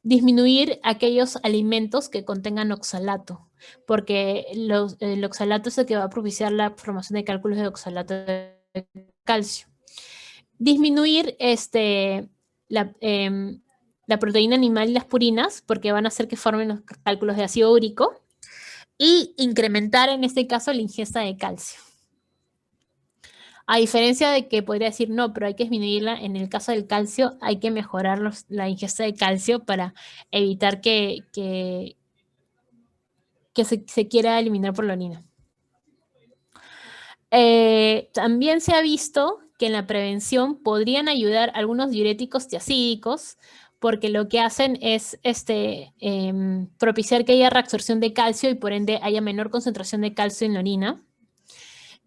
Disminuir aquellos alimentos que contengan oxalato, porque el oxalato es el que va a propiciar la formación de cálculos de oxalato de calcio. Disminuir la proteína animal y las purinas, porque van a hacer que formen los cálculos de ácido úrico, y incrementar en este caso la ingesta de calcio. A diferencia de que podría decir, no, pero hay que disminuirla, en el caso del calcio hay que mejorar la ingesta de calcio para evitar que se quiera eliminar por la orina. También se ha visto que en la prevención podrían ayudar algunos diuréticos tiacídicos, porque lo que hacen es propiciar que haya reabsorción de calcio y por ende haya menor concentración de calcio en la orina.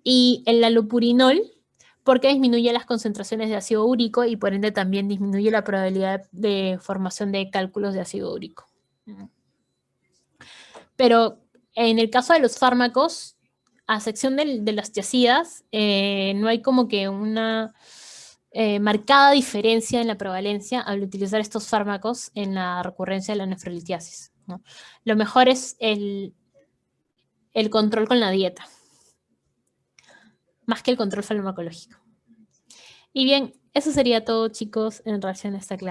Y el allopurinol, porque disminuye las concentraciones de ácido úrico y por ende también disminuye la probabilidad de formación de cálculos de ácido úrico. Pero en el caso de los fármacos, a excepción de las tiazidas, no hay como que una marcada diferencia en la prevalencia al utilizar estos fármacos en la recurrencia de la nefrolitiasis, ¿no? Lo mejor es el control con la dieta, más que el control farmacológico. Y bien, eso sería todo, chicos, en relación a esta clase.